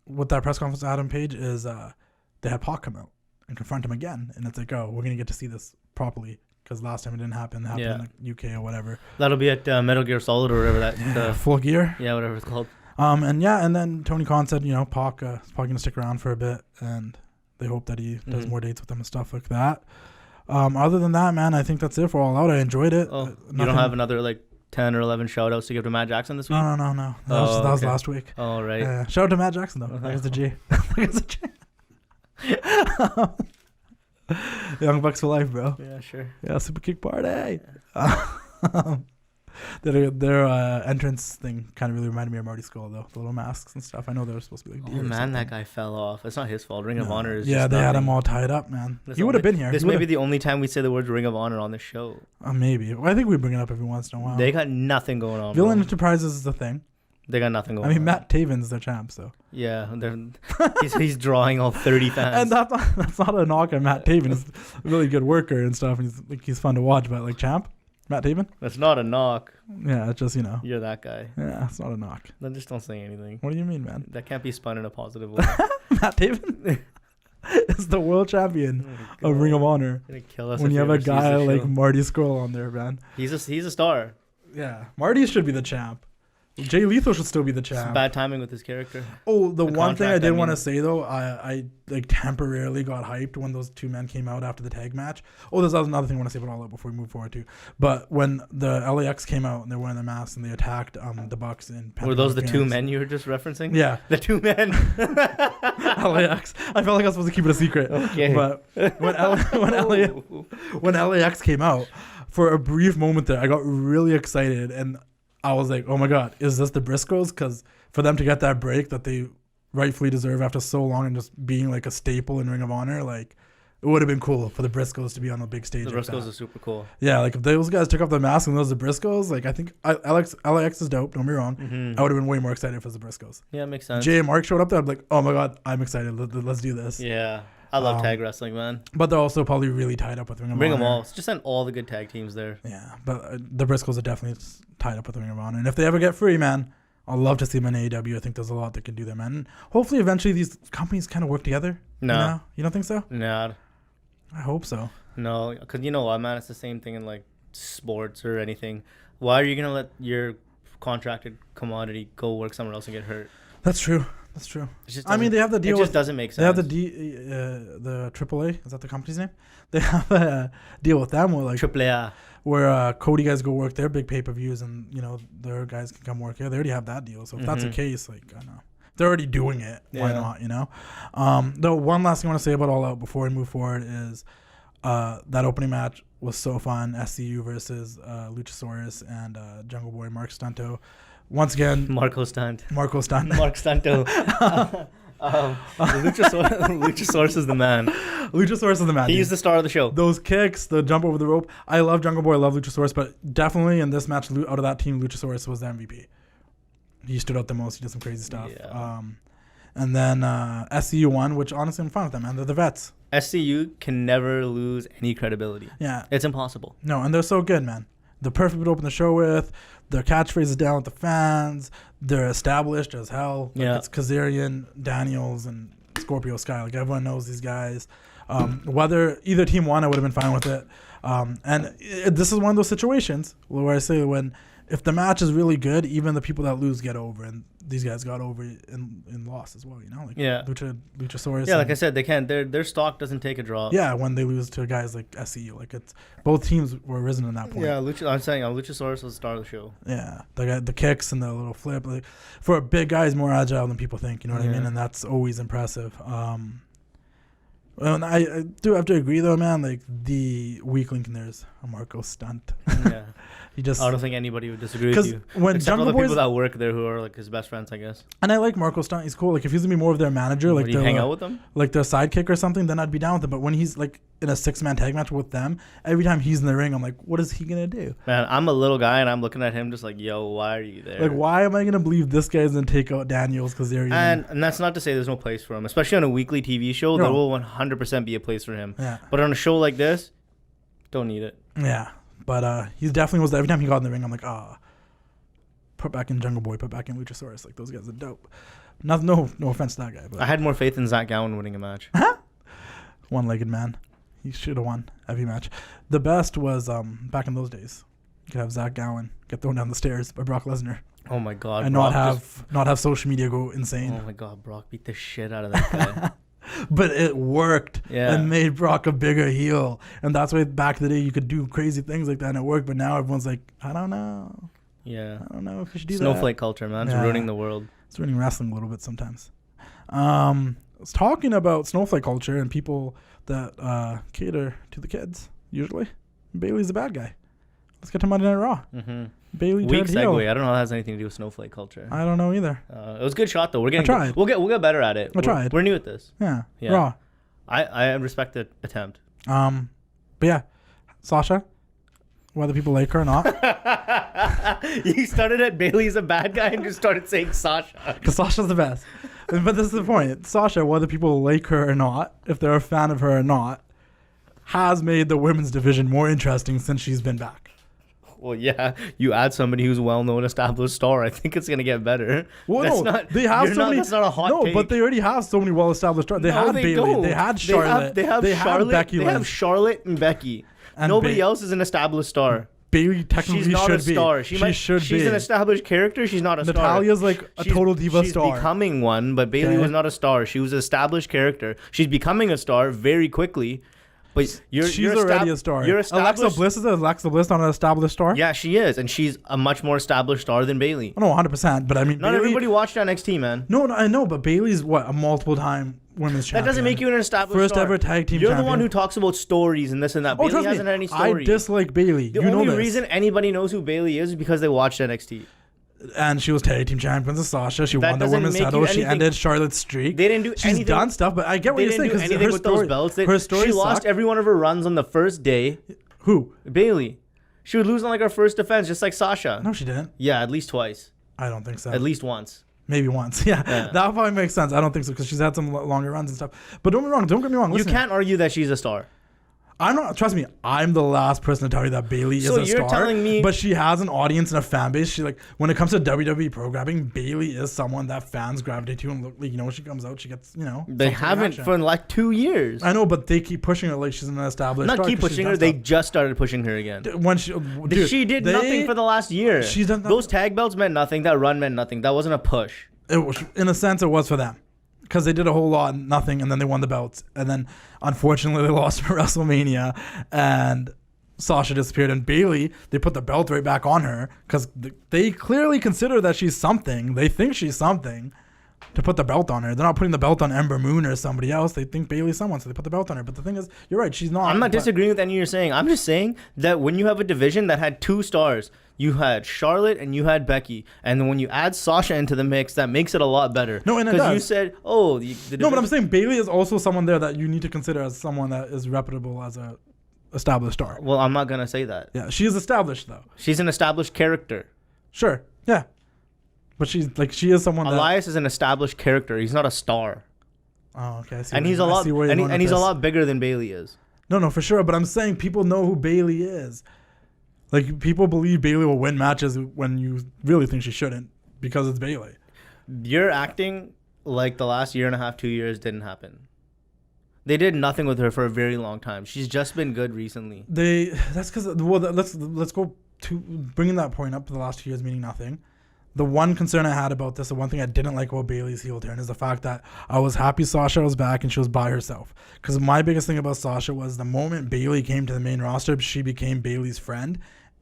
with that press conference with Adam Page is they had Pac come out and confront him again. And it's like, oh, we're going to get to see this properly. Because last time it didn't happen. It happened in the UK or whatever. That'll be at Metal Gear Solid or whatever that. Full Gear? Yeah, whatever it's called. And then Tony Khan said, Pac is probably going to stick around for a bit. And they hope that he does more dates with them and stuff like that. Other than that, man, I think that's it for All Out. I enjoyed it. Oh, you don't have another 10 or 11 shout outs to give to Matt Jackson this week? No. That was last week. Oh, right. Shout out to Matt Jackson, though. There's the G. Young Bucks for life, bro. Yeah, sure. Yeah, Super Kick Party. Yeah. Their entrance thing kind of really reminded me of Marty Scurll, though. The little masks and stuff. I know they were supposed to be like deer. Oh, man, that guy fell off. It's not his fault. Ring of Honor is they had him all tied up, man. He would have been here. This may be the only time we say the words Ring of Honor on the show. Maybe. Well, I think we bring it up every once in a while. They got nothing going on. Villain Enterprises is the thing. They got nothing going on. Matt Taven's their champ, so. Yeah, he's drawing all 30 fans. And that's not a knock on Matt Taven. He's a really good worker and stuff, and he's fun to watch, but champ? Matt Taven? That's not a knock. Yeah, it's just, You're that guy. Yeah, it's not a knock. Then just don't say anything. What do you mean, man? That can't be spun in a positive way. Matt Taven is the world champion of Ring of Honor. Gonna kill us when you have a guy like Marty Scurll on there, man. He's a star. Yeah. Marty should be the champ. Jay Lethal should still be the champ. It's bad timing with his character. Oh, the one thing I did want to say though, I temporarily got hyped when those two men came out after the tag match. Oh, there's another thing I want to say about All Out before we move forward too. But when the LAX came out and they're wearing their masks and they attacked the Bucks in Pentagon. Were those the two men you were just referencing? Yeah, the two men. LAX. I felt like I was supposed to keep it a secret. Okay. But when LAX came out, for a brief moment there, I got really excited and I was like, oh my God, is this the Briscoes? Because for them to get that break that they rightfully deserve after so long and just being like a staple in Ring of Honor, it would have been cool for the Briscoes to be on a big stage. The Briscoes are super cool. Yeah, if those guys took off their masks and those are the Briscoes, I think LAX is dope, don't be wrong. Mm-hmm. I would have been way more excited if it was the Briscoes. Yeah, it makes sense. Jay and Mark showed up there, I'm like, oh my God, I'm excited. Let's do this. Yeah. I love tag wrestling, man. But they're also probably really tied up with Ring of Honor. Bring them all. Just send all the good tag teams there. Yeah, but the Briscoes are definitely tied up with Ring of Honor. And if they ever get free, man, I'd love to see them in AEW. I think there's a lot that can do there, man. And hopefully, eventually, these companies kind of work together. No. You don't think so? No. I hope so. No, because you know what, man? It's the same thing in, sports or anything. Why are you going to let your contracted commodity, go work somewhere else and get hurt. That's true. I mean, they have the deal. It just doesn't make sense. They have the AAA. Is that the company's name? They have a deal with them where like AAA, where Cody guys go work their big pay-per-views, and you know their guys can come work here. They already have that deal. So if that's the case, like I don't know, they're already doing it. Why not? You know. Though one last thing I want to say about All Out before we move forward is that opening match was so fun. SCU versus Luchasaurus and Jungle Boy Mark Stunto. Once again, Mark Stunto. Luchasaurus is the man. Luchasaurus is the man. He's the star of the show. Those kicks, the jump over the rope. I love Jungle Boy. I love Luchasaurus, but definitely in this match, out of that team, Luchasaurus was the MVP. He stood out the most. He did some crazy stuff. Yeah. And then SCU won, which honestly I'm fine with them, man. They're the vets. SCU can never lose any credibility. Yeah. It's impossible. No, and they're so good, man. They're perfect to open the show with. Their catchphrase is down with the fans. They're established as hell. Like it's Kazarian, Daniels, and Scorpio Sky. Like everyone knows these guys. Whether either team won, I would have been fine with it. This is one of those situations where I say if the match is really good, even the people that lose get over, and these guys got over in loss as well. You know, like Luchasaurus. Yeah, like I said, they can't. Their stock doesn't take a drop. Yeah, when they lose to guys like SCU, like it's both teams were risen in that point. Yeah, I'm saying Luchasaurus was the star of the show. Yeah, the kicks and the little flip. Like, for a big guy, he's more agile than people think. You know what I mean? And that's always impressive. And I do have to agree though, man. Like the weak link in there is a Marco stunt. Yeah. I don't think anybody would disagree with you. When except all the people that work there who are like his best friends, I guess. And I like Marco Stunt. He's cool. Like if he's gonna be more of their manager, like you hang out with them, like their sidekick or something, then I'd be down with it. But when he's like in a 6-man tag match with them, every time he's in the ring, I'm like, what is he gonna do? Man, I'm a little guy and I'm looking at him just like, yo, why are you there? Like, why am I gonna believe this guy's gonna take out Daniels because they're and that's not to say there's no place for him, especially on a weekly TV show. There will 100% be a place for him. Yeah. But on a show like this, don't need it. Yeah. But he definitely was. Every time he got in the ring, I'm like, put back in Jungle Boy, put back in Luchasaurus. Like those guys are dope. No offense to that guy. But I had more faith in Zach Gowen winning a match. One-legged man. He should have won every match. The best was back in those days. You could have Zach Gowen get thrown down the stairs by Brock Lesnar. Oh my God! And not have social media go insane. Oh my God! Brock beat the shit out of that guy. But it worked and made Brock a bigger heel. And that's why back in the day you could do crazy things like that and it worked. But now everyone's like, I don't know. Yeah. I don't know if we should do Snowflake culture, man. It's ruining the world. It's ruining wrestling a little bit sometimes. I was talking about snowflake culture and people that cater to the kids, usually. Bayley's a bad guy. Let's get to Monday Night Raw. Mm-hmm. Bayley weak segue. I don't know how that has anything to do with snowflake culture. I don't know either. It was a good shot though. We'll get better at it. I tried. We're new at this. Yeah. Raw. I respect the attempt. But yeah, Sasha, whether people like her or not. You started at Bayley's a bad guy and just started saying Sasha. Because Sasha's the best. But this is the point. Sasha, whether people like her or not, if they're a fan of her or not, has made the women's division more interesting since she's been back. Well, yeah, you add somebody who's a well-known established star, I think it's gonna get better. Well, that's not a hot take. But they already have so many well-established stars. They had Bayley, they had Charlotte, they have Becky Lynch. They have Charlotte and Becky. And nobody else is an established star. Bayley technically she's not should a star. Be. She's an established character. She's not a star. Natalia's like a total diva star. She's becoming one, but Bayley was not a star. She was an established character. She's becoming a star very quickly. But she's already a star. Alexa Bliss not an established star? Yeah, she is, and she's a much more established star than Bayley. Oh, no, 100%. But I mean, not everybody watched NXT, man. No, I know, but Bayley's a multiple-time women's champion. That doesn't make you an established first ever tag team You're champion. the one who talks about stories and this and that. Bayley hasn't had any stories. I dislike Bayley. The only reason anybody knows who Bayley is because they watched NXT. And she was tag team champion with Sasha. She won the women's title. She ended Charlotte's streak. They didn't do anything. She's done stuff, but I get what you're saying. They didn't do anything with those belts. Her story she lost every one of her runs on the first day. Who? Bayley. She would lose on like her first defense, just like Sasha. No, she didn't. Yeah, at least twice. I don't think so. At least once. Maybe once. Yeah. That probably makes sense. I don't think so because she's had some longer runs and stuff. But don't get me wrong. You can't argue that she's a star. I'm not. Trust me, I'm the last person to tell you that Bayley is a star. So you're telling me, but she has an audience and a fan base. She like when it comes to WWE programming, Bayley is someone that fans gravitate to, and look, like, when she comes out, she gets They haven't for like 2 years. I know, but they keep pushing her like she's an established. Not keep pushing her. They just started pushing her again. When she did nothing for the last year. She's done those tag belts meant nothing. That run meant nothing. That wasn't a push. It was, in a sense, it was for them. Because they did a whole lot, nothing, and then they won the belts. And then, unfortunately, they lost at WrestleMania, and Sasha disappeared. And Bayley, they put the belt right back on her, because they clearly consider that she's something. They think she's something to put the belt on her. They're not putting the belt on Ember Moon or somebody else. They think Bayley's someone, so they put the belt on her. But the thing is, you're right, she's not. I'm not disagreeing with anything you're saying. I'm just saying that when you have a division that had 2 stars, you had Charlotte and you had Becky. And then when you add Sasha into the mix, that makes it a lot better. No, and it does. Because you said, oh, the division. No, but I'm saying Bayley is also someone there that you need to consider as someone that is reputable as a established star. Well, I'm not going to say that. Yeah, she is established, though. She's an established character. Sure, yeah. But she is someone Elias is an established character. He's not a star. Oh, okay. And he's a lot bigger than Bayley is. No, for sure. But I'm saying people know who Bayley is. Like, people believe Bayley will win matches when you really think she shouldn't because it's Bayley. You're acting like the last year and a half, 2 years didn't happen. They did nothing with her for a very long time. She's just been good recently. That's because, let's go to bringing that point up for the last 2 years meaning nothing. The one concern I had about this, the one thing I didn't like about Bayley's heel turn is the fact that I was happy Sasha was back and she was by herself. Because my biggest thing about Sasha was the moment Bayley came to the main roster, she became Bayley's friend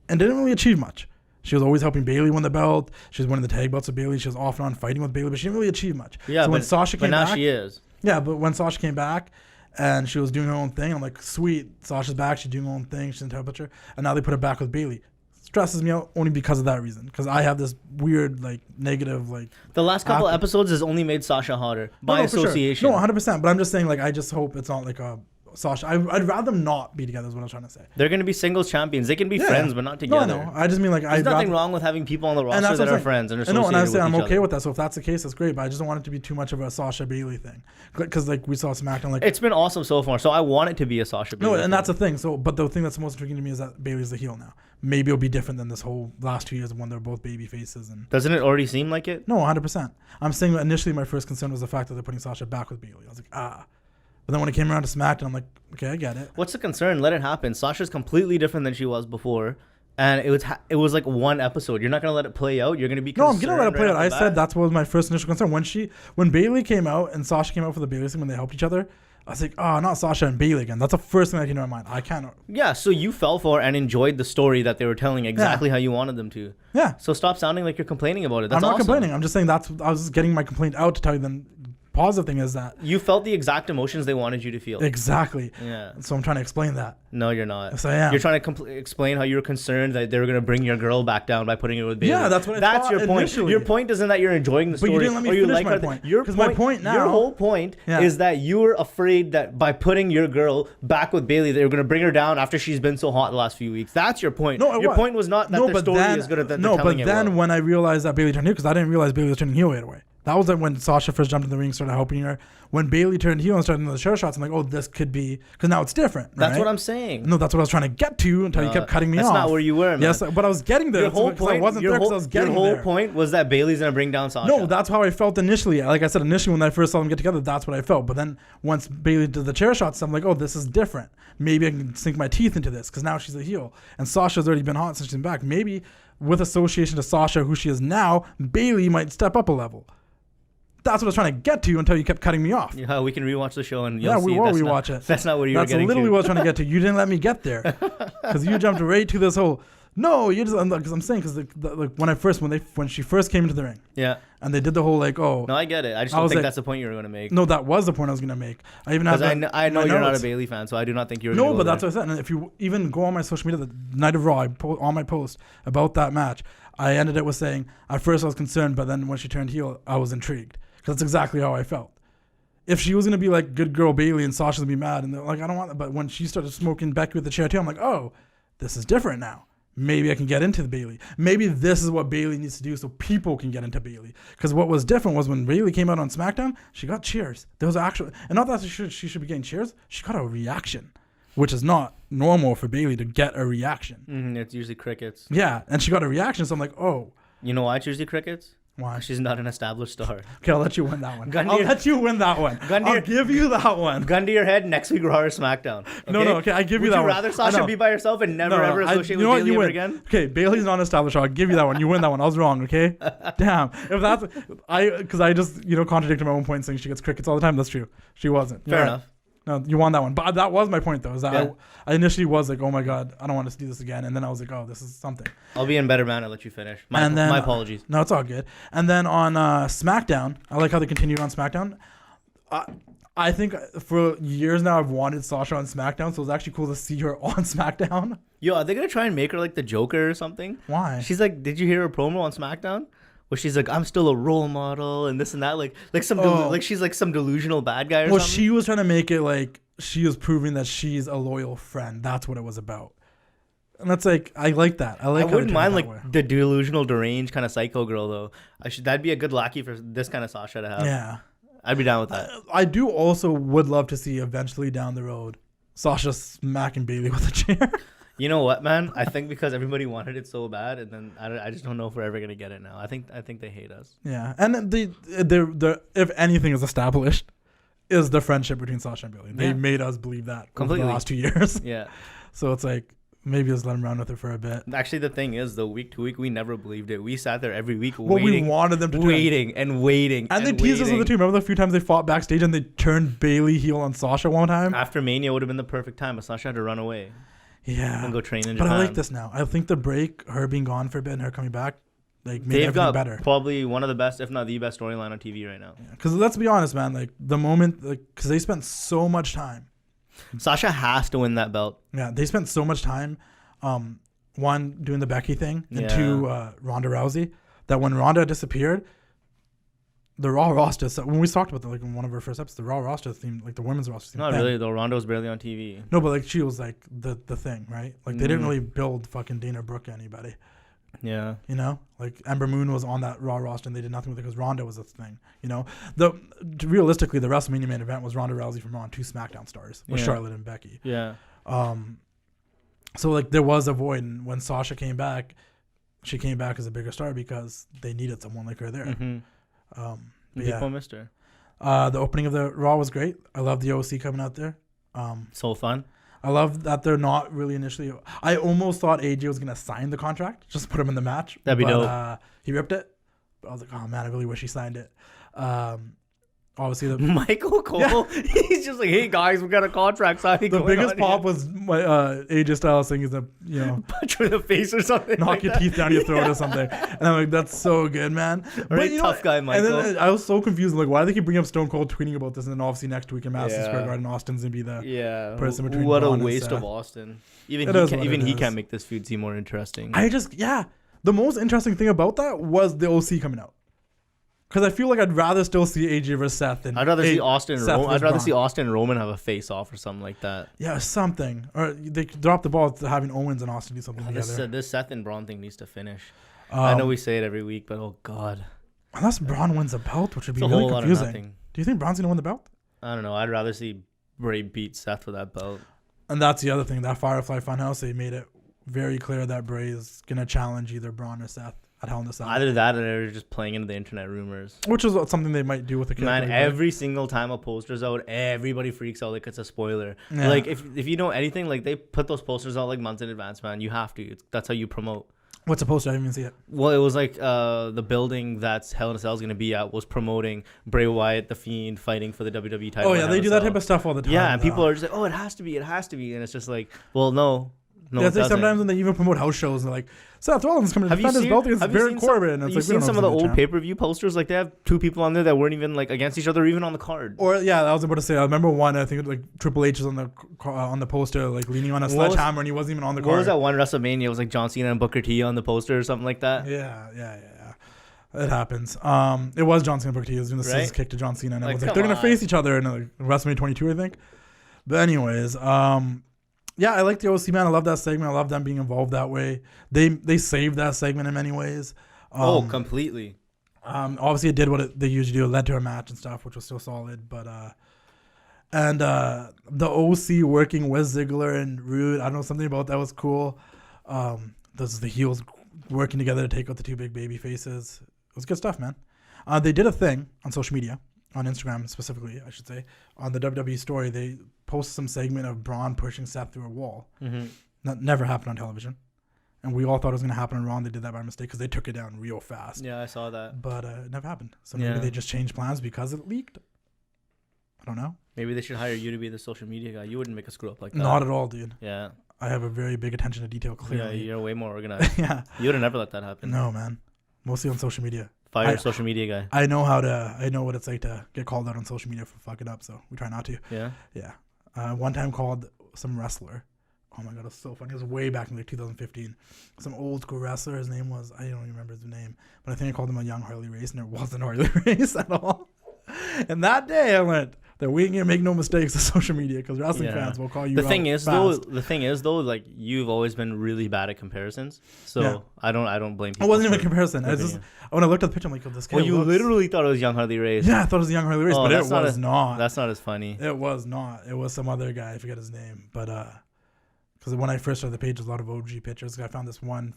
and didn't really achieve much. She was always helping Bayley win the belt. She was winning the tag belts with Bayley. She was off and on fighting with Bayley, but she didn't really achieve much. Yeah, so when Sasha came back, she is. Yeah, but when Sasha came back and she was doing her own thing, I'm like, sweet, Sasha's back. She's doing her own thing. She's in temperature. And now they put her back with Bayley. Stresses me out only because of that reason. Because I have this weird, like, negative, like... The last couple episodes has only made Sasha hotter by association. Sure. No, 100%. But I'm just saying, like, I just hope it's not like a... Sasha. I'd rather them not be together is what I'm trying to say. They're going to be singles champions. They can be friends, but not together. No, I know. I just mean, like... There's nothing wrong with having people on the roster that are friends and associated with each other. I'm okay with that. So if that's the case, that's great. But I just don't want it to be too much of a Sasha Bayley thing. Because, like, we saw SmackDown, like... It's been awesome so far. So I want it to be a Sasha Bayley thing. That's the thing. So, but the thing that's most intriguing to me is that Bayley's the heel now. Maybe it'll be different than this whole last 2 years when they're both baby faces. And doesn't it already seem like it? No, 100%. I'm saying initially my first concern was the fact that they're putting Sasha back with Bayley. I was like, But then when it came around to SmackDown, I'm like, okay, I get it. What's the concern? Let it happen. Sasha's completely different than she was before. And it was like one episode. You're not going to let it play out? You're going to be concerned? No, I'm going to let it play out. I said that's what was my first initial concern. When Bayley came out and Sasha came out for the Bayley thing, when they helped each other, I was like, not Sasha and Bayley again. That's the first thing that came to my mind. I can't. Yeah, so you fell for and enjoyed the story that they were telling exactly how you wanted them to. Yeah. So stop sounding like you're complaining about it. That's I'm not awesome. complaining. I'm just saying I was just getting my complaint out to tell you the positive thing is that you felt the exact emotions they wanted you to feel. Exactly. Yeah. So I'm trying to explain that. No, you're not. Yes, I am. You're trying to explain how you were concerned that they were going to bring your girl back down by putting her with Bayley. Yeah, that's what I thought your point. Initially. Your point isn't that you're enjoying the story. But you didn't let me finish my point. Because my point now... Your whole point is that you were afraid that by putting your girl back with Bayley, they were going to bring her down after she's been so hot the last few weeks. That's your point. No, your point was not that the story is good at the telling it. No, but then when I realized that Bayley turned heel, because I didn't realize Bayley was turning heel right away. That was like when Sasha first jumped in the ring, started helping her. When Bayley turned heel and started doing the chair shots, I'm like, oh, this could be... Because now it's different, right? That's what I'm saying. No, that's what I was trying to get to until you kept cutting me off. That's not where you were, man. Yes, but I was getting there. Your whole point... I wasn't there because I was getting there. Your whole point was that Bayley's going to bring down Sasha. No, that's how I felt initially. Like I said, initially when I first saw them get together, that's what I felt. But then once Bayley did the chair shots, I'm like, oh, this is different. Maybe I can sink my teeth into this because now she's a heel. And Sasha's already been hot since she's been back. Maybe with association to Sasha, who she is now, Bayley might step up a level. That's what I was trying to get to until you kept cutting me off. Yeah, we can rewatch the show and you'll see. We will rewatch it. That's not where you were getting to. That's literally what I was trying to get to. You didn't let me get there because you jumped right to this whole. No, you just because I'm saying because when she first came into the ring. Yeah. And they did the whole like No, I get it. I just don't think that's the point you were going to make. No, that was the point I was going to make. I even have I know you're not a Bayley fan, so I do not think you're. No, but that's what I said. And if you even go on my social media, the night of Raw, on my post about that match, I ended it with saying at first I was concerned, but then when she turned heel, I was intrigued. Because that's exactly how I felt. If she was going to be like good girl Bayley and Sasha's going to be mad, and like, I don't want that. But when she started smoking Becky with the chair too, I'm like, oh, this is different now. Maybe I can get into the Bayley. Maybe this is what Bayley needs to do so people can get into Bayley. Because what was different was when Bayley came out on SmackDown, she got cheers. There was actual, and not that she should be getting cheers. She got a reaction. which is not normal for Bayley to get a reaction. It's usually crickets. Yeah, and she got a reaction, so I'm like, oh. You know why it's usually crickets? Why? She's not an established star. Okay, I'll let you win that one. I'll let you win that one. I'll give you that one. Gun to your head, next week Raw or SmackDown. Okay? No, okay, I give you that one. Would you rather Sasha be by herself and never ever associate with Bayley ever again? Okay, Bayley's not established. I'll give you that one. You win that one. I was wrong, okay? Damn. If that's... Because I just, contradicted my own point saying she gets crickets all the time. That's true. She wasn't. Fair enough. No, you won that one. But that was my point, though, is that I initially was like, oh, my God, I don't want to do this again. And then I was like, oh, this is something. I'll be in better man. I'll let you finish. My apologies. No, it's all good. And then on SmackDown, I like how they continued on SmackDown. I think for years now I've wanted Sasha on SmackDown, so it was actually cool to see her on SmackDown. Yo, are they going to try and make her like the Joker or something? Why? She's like, did you hear her promo on SmackDown? Where she's like, I'm still a role model and this and that, like she's like some delusional bad guy or something. Well, she was trying to make it like she was proving that she's a loyal friend. That's what it was about, and that's like I like that. I wouldn't mind like the delusional, deranged kind of psycho girl though. That'd be a good lackey for this kind of Sasha to have. Yeah, I'd be down with that. I do also would love to see eventually down the road Sasha smacking Bayley with a chair. You know what, man? I think because everybody wanted it so bad, and then I just don't know if we're ever gonna get it now. I think they hate us. Yeah, and the if anything is established, is the friendship between Sasha and Bayley. They made us believe that completely over the last 2 years. Yeah. So it's like maybe just let them run with it for a bit. Actually, the thing is, though, week to week, we never believed it. We sat there every week we wanted them to waiting. And they teased us with it too. Remember the few times they fought backstage and they turned Bayley heel on Sasha one time? After Mania would have been the perfect time, but Sasha had to run away. Yeah. And go train in Japan. But I like this now. I think the break, her being gone for a bit and her coming back, like made everything better. Probably one of the best, if not the best storyline on TV right now. Because let's be honest, man, like the moment, because they spent so much time. Sasha has to win that belt. Yeah, they spent so much time, one, doing the Becky thing, and two, Ronda Rousey, that when Ronda disappeared, the Raw roster, so when we talked about that, like in one of our first episodes, the Raw roster theme, like the women's roster theme. Not really, though. Ronda was barely on TV. No, but like she was like the thing, right? Like they didn't really build fucking Dana Brooke anybody. Yeah. You know, like Ember Moon was on that Raw roster and they did nothing with it because Ronda was a thing. You know, realistically, the WrestleMania main event was Ronda Rousey from Raw and 2 SmackDown stars with Charlotte and Becky. Yeah. So like there was a void, and when Sasha came back, she came back as a bigger star because they needed someone like her there. Mm-hmm. People missed her. The opening of the Raw was great. I love the OC coming out there. So fun. I love that they're not really initially. I almost thought AJ was gonna sign the contract, just put him in the match. That'd be dope. He ripped it. But I was like, oh man, I really wish he signed it. Obviously, the Michael Cole, he's just like, hey guys, we got a contract signing. The biggest pop was my AJ Styles saying he's a punch you in the face or something, knock your teeth down your throat or something, and I'm like, that's so good, man. But tough guy, Michael. And then I was so confused, like, why do they keep bringing up Stone Cold tweeting about this, and then obviously next week in Madison Square Garden, Austin's gonna be the person between. What Braun a waste of Austin. Even he can't make this feud seem more interesting. The most interesting thing about that was the OC coming out. Because I feel like I'd rather still see AJ versus Seth. I'd rather see Austin and Roman have a face-off or something like that. Yeah, something. Or they dropped the ball to having Owens and Austin do something together. This Seth and Braun thing needs to finish. I know we say it every week, but oh god. Unless Braun wins the belt, which would be really confusing. Do you think Braun's going to win the belt? I don't know. I'd rather see Bray beat Seth for that belt. And that's the other thing. That Firefly Funhouse, they made it very clear that Bray is going to challenge either Braun or Seth. Either that or they're just playing into the internet rumors. Which is something they might do with the character. Man, every single time a poster's out, everybody freaks out like it's a spoiler. Yeah. Like, if you know anything, like, they put those posters out, like, months in advance, man. You have to. That's how you promote. What's a poster? I didn't even see it. Well, it was like the building that's Hell in a Cell is going to be at was promoting Bray Wyatt, The Fiend, fighting for the WWE title. Oh, yeah, they do that type of stuff all the time. Yeah, and people are just like, oh, it has to be. And it's just like, well, no. Yeah, sometimes when they even promote house shows, they're like, Seth Rollins coming to defend his belt against Baron Corbin. And it's have you seen some of the old pay-per-view posters? Like, they have 2 people on there that weren't even like against each other, even on the card. Or I was about to say, I remember one. I think like Triple H is on the poster, like leaning on a sledgehammer, and he wasn't even on the card. What was that one WrestleMania? It was like John Cena and Booker T on the poster or something like that. Yeah. It happens. It was John Cena and Booker T. He was doing the scissors kick to John Cena, and it was like they're gonna face each other in like WrestleMania 22, I think. But anyways, yeah, I like the OC, man. I love that segment. I love them being involved that way. They saved that segment in many ways. Completely. Obviously, it did what they usually do. It led to a match and stuff, which was still solid. But And the OC working with Ziggler and Roode, I don't know, something about that was cool. Those the heels working together to take out the two big baby faces. It was good stuff, man. They did a thing on social media, on Instagram specifically, I should say. On the WWE story, they posted some segment of Braun pushing Seth through a wall. Mm-hmm. That never happened on television. And we all thought it was going to happen on Raw, and they did that by mistake because they took it down real fast. Yeah, I saw that. But it never happened. So maybe they just changed plans because it leaked. I don't know. Maybe they should hire you to be the social media guy. You wouldn't make a screw up like that. Not at all, dude. Yeah. I have a very big attention to detail, clearly. Yeah, you're way more organized. Yeah. You would have never let that happen. No, man. Mostly on social media. Fire social media guy. I know what it's like to get called out on social media for fucking up, so we try not to. Yeah? Yeah. One time called some wrestler. Oh my God, it was so funny. It was way back in like 2015. Some old school wrestler. His name was, I don't even remember his name, but I think I called him a young Harley Race, and it wasn't Harley Race at all. And that day I went, that we ain't gonna make no mistakes on social media because wrestling fans will call you The thing is though, like you've always been really bad at comparisons. So I don't blame people. It wasn't even a comparison. I just when I looked at the picture, I'm like, oh, this guy. Well, you literally thought it was young Harley Race. Yeah, I thought it was a young Harley Race, but it was not. That's not as funny. It was not. It was some other guy. I forget his name, but because when I first started the page, there's a lot of OG pictures. I found this one.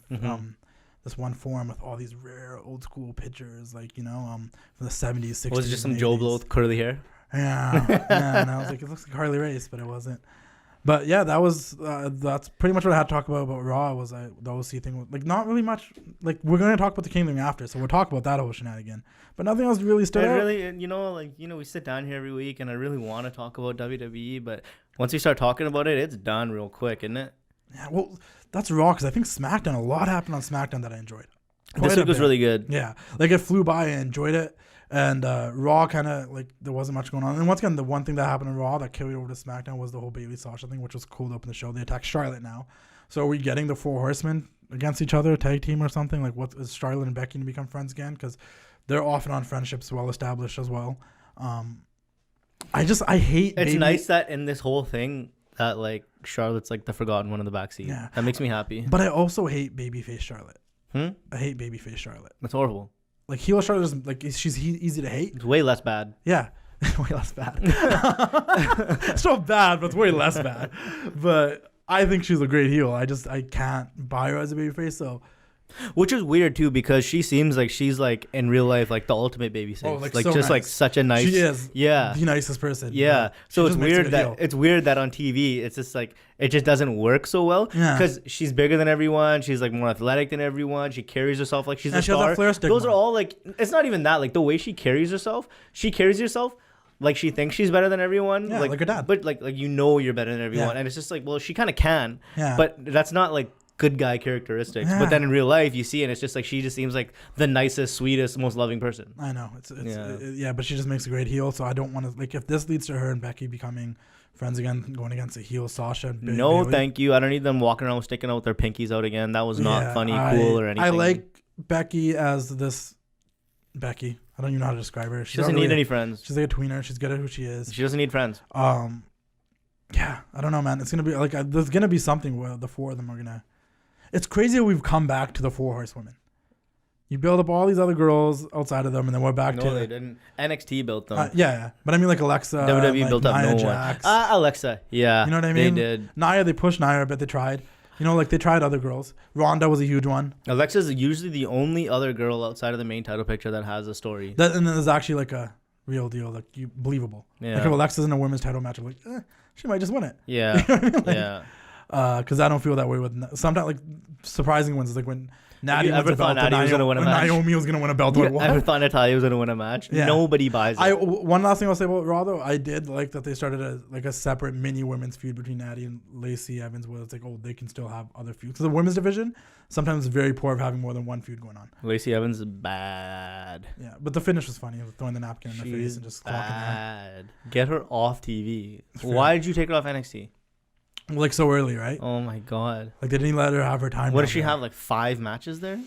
This one forum with all these rare old school pictures, like, from the 70s, 60s. Was it just some Joe Blow with curly hair? Yeah. And I was like, it looks like Harley Race, but it wasn't. But yeah, that's pretty much what I had to talk about Raw was the OC thing. Like, not really much. Like, we're going to talk about the Kingdom after, so we'll talk about that whole shenanigan. But nothing else really stood out. Really, we sit down here every week, and I really want to talk about WWE, but once we start talking about it, it's done real quick, isn't it? Yeah, well, that's Raw, because I think SmackDown, a lot happened on SmackDown that I enjoyed. This week was really good. Yeah. Like, it flew by. I enjoyed it. And Raw kind of, like, there wasn't much going on. And once again, the one thing that happened in Raw that carried over to SmackDown was the whole Bayley Sasha thing, which was cool to open the show. They attacked Charlotte now. So are we getting the Four Horsemen against each other, tag team or something? Like, what is Charlotte and Becky to become friends again? Because they're off and on friendships well established as well. I hate It's nice that in this whole thing that, like, Charlotte's, like, the forgotten one in the backseat. Yeah. That makes me happy. But I also hate Babyface Charlotte. I hate Babyface Charlotte. That's horrible. Like, heel Charlotte is, like, she's easy to hate. It's way less bad. Yeah. Way less bad. It's still bad, but it's way less bad. But I think she's a great heel. I can't buy her as a babyface, so. Which is weird too, because she seems like she's like in real life like the ultimate babyface. Oh, like so just nice. like such a nice. She is. Yeah. The nicest person. Yeah. So it's weird that on TV it's just like it just doesn't work so well. Yeah. Because she's bigger than everyone. She's like more athletic than everyone. She carries herself like she's a she star. has that flair stigma. Those are all like it's not even that. Like the way she carries herself like she thinks she's better than everyone. Yeah, like her dad. But like you're better than everyone. Yeah. And it's just like, well, she kind of can. Yeah. But that's not like good guy characteristics. Yeah. But then in real life, you see, and it's just like she just seems like the nicest, sweetest, most loving person. I know. But she just makes a great heel. So I don't want to, like, if this leads to her and Becky becoming friends again, going against a heel Sasha. And No, Bayley. thank you. I don't need them walking around sticking out with their pinkies out again. That was not funny, cool, or anything. I like Becky as this. Becky. I don't even know how to describe her. She doesn't need any friends. She's like a tweener. She's good at who she is. She doesn't need friends. Yeah, I don't know, man. It's gonna be like there's gonna be something where the four of them are gonna. It's crazy that we've come back to the Four Horsewomen. You build up all these other girls outside of them, and then we're back to. No, they didn't. NXT built them. Yeah, but I mean like Alexa. WWE built up Nia no Jax. one. Alexa, yeah. You know what I mean? They did. Nia, they pushed Nia a bit. They tried. Like they tried other girls. Ronda was a huge one. Alexa's usually the only other girl outside of the main title picture that has a story. And then there's actually like a real deal, like believable. Yeah. Like if Alexa's in a women's title match, I'm like, she might just win it. Yeah. You know what I mean? Like, yeah. Because I don't feel that way with sometimes like surprising ones is like when Natty ever thought Natty was gonna win a match? Naomi was gonna win a belt. You ever thought Natalya was gonna win a match? Yeah. Nobody buys it. One last thing I'll say about Raw though, I did like that they started a separate mini women's feud between Natty and Lacey Evans, where it's like, they can still have other feuds. Because the women's division sometimes is very poor of having more than one feud going on. Lacey Evans is bad. Yeah, but the finish was funny, throwing the napkin in her face and just clocking her. Get her off TV. Why did you take her off NXT? Like so early, right? Oh my god! Like they didn't let her have her time. What does she have? Like 5 matches there?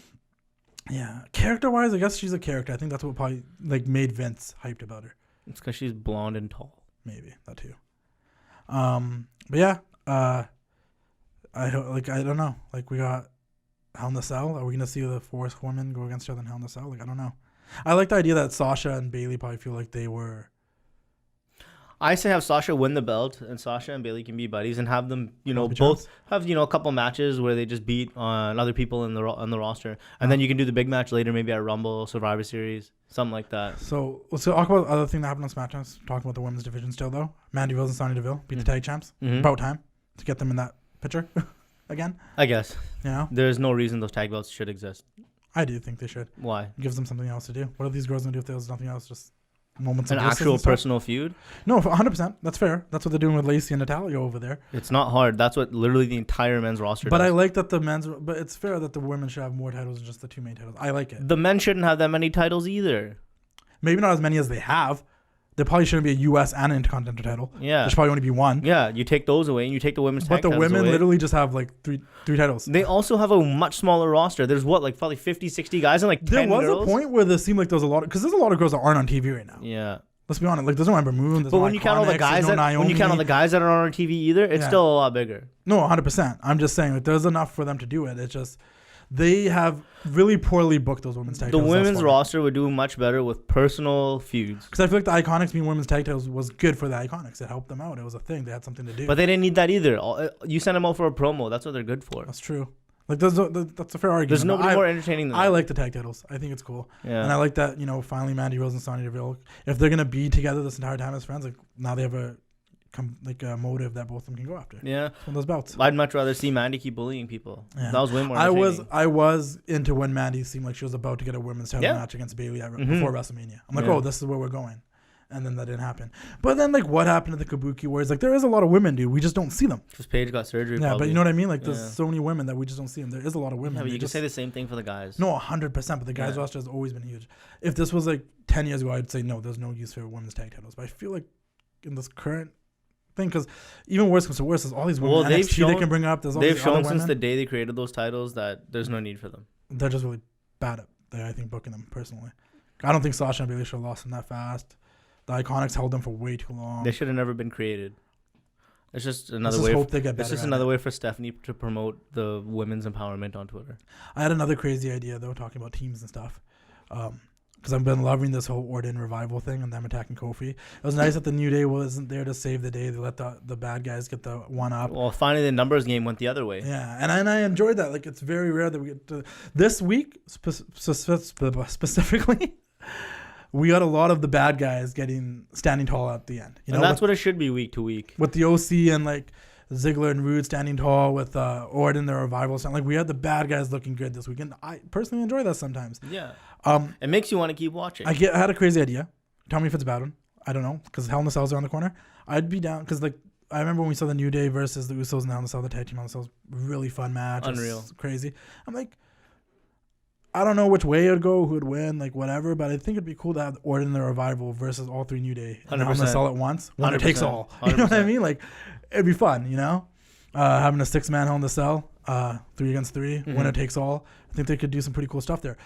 Yeah, character-wise, I guess she's a character. I think that's what probably like made Vince hyped about her. It's because she's blonde and tall. Maybe that too. But yeah, I don't know. Like we got Hell in a Cell. Are we gonna see the Four Horsewomen go against each other in Hell in a Cell? Like I don't know. I like the idea that Sasha and Bayley probably feel like they were. I say have Sasha win the belt, and Sasha and Bayley can be buddies, and have them, both have a couple matches where they just beat other people on the roster, and then you can do the big match later, maybe at Rumble, Survivor Series, something like that. So let's talk about the other thing that happened on SmackDown. Talking about the women's division still though. Mandy Rose and Sonya Deville beat the tag champs. About time to get them in that picture again. I guess. There's no reason those tag belts should exist. I do think they should. Why? It gives them something else to do. What are these girls gonna do if there's nothing else? Just moments an of actual personal feud? No, 100%. That's fair. That's what they're doing with Lacey and Natalya over there. It's not hard. That's what literally the entire men's roster does. But I like that but it's fair that the women should have more titles than just the two main titles. I like it. The men shouldn't have that many titles either. Maybe not as many as they have. There probably shouldn't be a U.S. and an Intercontinental title. Yeah. There should probably only be one. Yeah, you take those away and you take the women's tag titles away. But the women literally just have like three titles. They also have a much smaller roster. There's probably 50, 60 guys and like 10 girls. There was a point where there seemed like there was a lot because there's a lot of girls that aren't on TV right now. Yeah. Let's be honest. Like there's no Ember Moon. But when you count all the guys that are on our TV either, it's still a lot bigger. No, 100%. I'm just saying like there's enough for them to do it. It's just they have really poorly booked those women's tag titles. The women's roster would do much better with personal feuds. Because I feel like the Iconics being women's tag titles was good for the Iconics. It helped them out. It was a thing. They had something to do. But they didn't need that either. You send them out for a promo. That's what they're good for. That's true. Like that's a fair argument. There's nobody more entertaining than that. I like the tag titles. I think it's cool. Yeah. And I like that, finally Mandy Rose and Sonya Deville, if they're going to be together this entire time as friends, like now they have a motive that both of them can go after. Yeah. It's one of those belts. I'd much rather see Mandy keep bullying people. Yeah. That was way more entertaining. I was into when Mandy seemed like she was about to get a women's title match against Bayley before WrestleMania. I'm like, oh, this is where we're going. And then that didn't happen. But then, like, what happened to the Kabuki where it's like, there is a lot of women, dude. We just don't see them. Because Paige got surgery, Yeah, but you know what I mean? Like, there's so many women that we just don't see them. There is a lot of women. Yeah, but you can say the same thing for the guys. No, 100%. But the guys' roster has always been huge. If this was, like, 10 years ago, I'd say, no, there's no use for women's tag titles. But I feel like in this current thing, because even worse comes to worse, there's all these women NXT they can bring up. There's all they've shown since the day they created those titles that there's no need for them. They're just really bad at, I think, booking them, personally. I don't think Sasha and Bayley should have lost them that fast. The Iconics held them for way too long. They should have never been created. It's just another way. It's just another way for Stephanie to promote the women's empowerment on Twitter. I had another crazy idea though, talking about teams and stuff, because I've been loving this whole Orton revival thing and them attacking Kofi. It was nice that the New Day wasn't there to save the day. They let the bad guys get the one up. Well, finally the numbers game went the other way. Yeah, and I enjoyed that. Like it's very rare that we get to this week specifically. We got a lot of the bad guys standing tall at the end. And that's what it should be week to week. With the OC and like Ziggler and Roode standing tall, with Orton, the revival. Like we had the bad guys looking good this weekend. I personally enjoy that sometimes. Yeah. It makes you want to keep watching. I had a crazy idea. Tell me if it's a bad one. I don't know, because Hell in a Cell's around the corner. I'd be down, because like I remember when we saw the New Day versus the Usos and Hell in a Cell, the tag team Hell in a Cell, really fun match. Unreal. Crazy. I'm like, I don't know which way it would go, who would win, like whatever, but I think it'd be cool to have Orton and the Revival versus all three New Day and Hell in a Cell at once. Winner takes all. You know what I mean? Like, it'd be fun, having a 6-man Hell in a Cell, 3 against 3, winner takes all. I think they could do some pretty cool stuff there.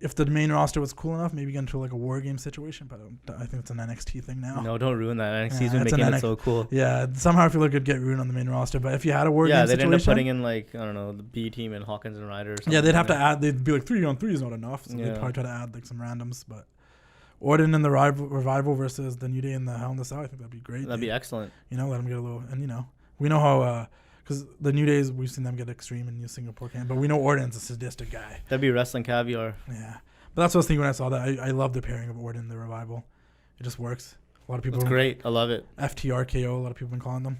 If the main roster was cool enough, maybe get into like a war game situation, but I think it's an NXT thing now. No, don't ruin that. NXT's been making it so cool. Yeah, somehow I feel like it'd get ruined on the main roster, but if you had a war game situation. Yeah, they'd end up putting in like, I don't know, the B team and Hawkins and Ryder or something. Yeah, they'd have to add, they'd be like 3-on-3 is not enough, so they'd probably try to add like some randoms, but Orton and the Revival versus the New Day and the Hell in the Cell, I think that'd be great. That'd be excellent. Let them get a little, and we know how, because the New Days, we've seen them get extreme in New Singapore camp, but we know Orton's a sadistic guy. That'd be wrestling caviar. Yeah. But that's what I was thinking when I saw that. I love the pairing of Orton and the Revival. It just works. A lot of people. It's great. I love it. FTRKO, a lot of people have been calling them.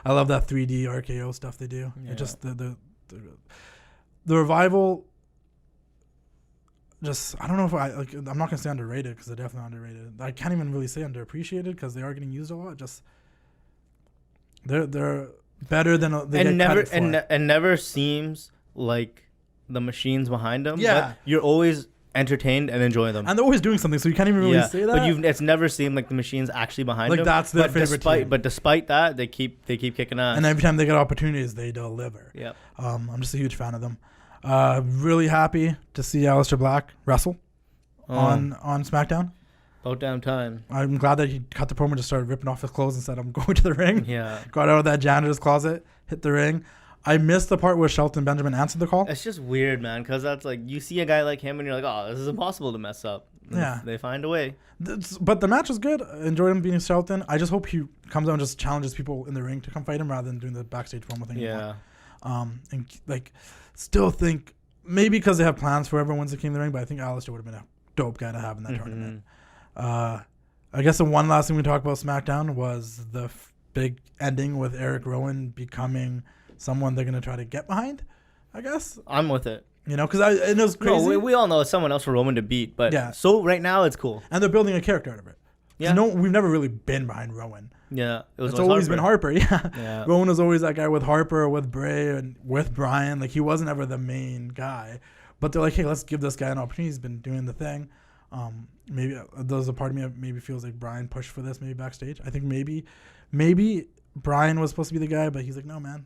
I love that 3D RKO stuff they do. Yeah. It just, the Revival, just, I don't know if I'm not going to say underrated, because they're definitely underrated. I can't even really say underappreciated, because they are getting used a lot. Just, they're better than they get credit for. And never seems like the machines behind them. Yeah. But you're always entertained and enjoy them. And they're always doing something, so you can't even really say that. But it's never seemed like the machine's actually behind them. Like that's their favorite team. But despite that, they keep kicking ass. And every time they get opportunities, they deliver. Yeah. I'm just a huge fan of them. Really happy to see Aleister Black wrestle on SmackDown. About damn time. I'm glad that he cut the promo and just started ripping off his clothes and said, I'm going to the ring. Yeah. Got out of that janitor's closet, hit the ring. I missed the part where Shelton Benjamin answered the call. It's just weird, man, because that's like, you see a guy like him and you're like, oh, this is impossible to mess up. Yeah. They find a way. But the match was good. Enjoyed him beating Shelton. I just hope he comes out and just challenges people in the ring to come fight him rather than doing the backstage promo thing anymore. And like, still think maybe because they have plans for everyone once they came in the ring, but I think Aleister would have been a dope guy to have in that tournament. I guess the one last thing we talked about SmackDown was the big ending with Eric Rowan becoming someone they're gonna try to get behind. I guess I'm with it. You know, because it was crazy. No, we all know it's someone else for Roman to beat, but yeah. So right now it's cool. And they're building a character out of it. Yeah. No, we've never really been behind Rowan. Yeah, it's always been Harper. Yeah. Rowan was always that guy with Harper, with Bray, and with Bryan. Like he wasn't ever the main guy. But they're like, hey, let's give this guy an opportunity. He's been doing the thing. Maybe there's a part of me that maybe feels like Bryan pushed for this maybe backstage. I think maybe Bryan was supposed to be the guy, but he's like, no, man.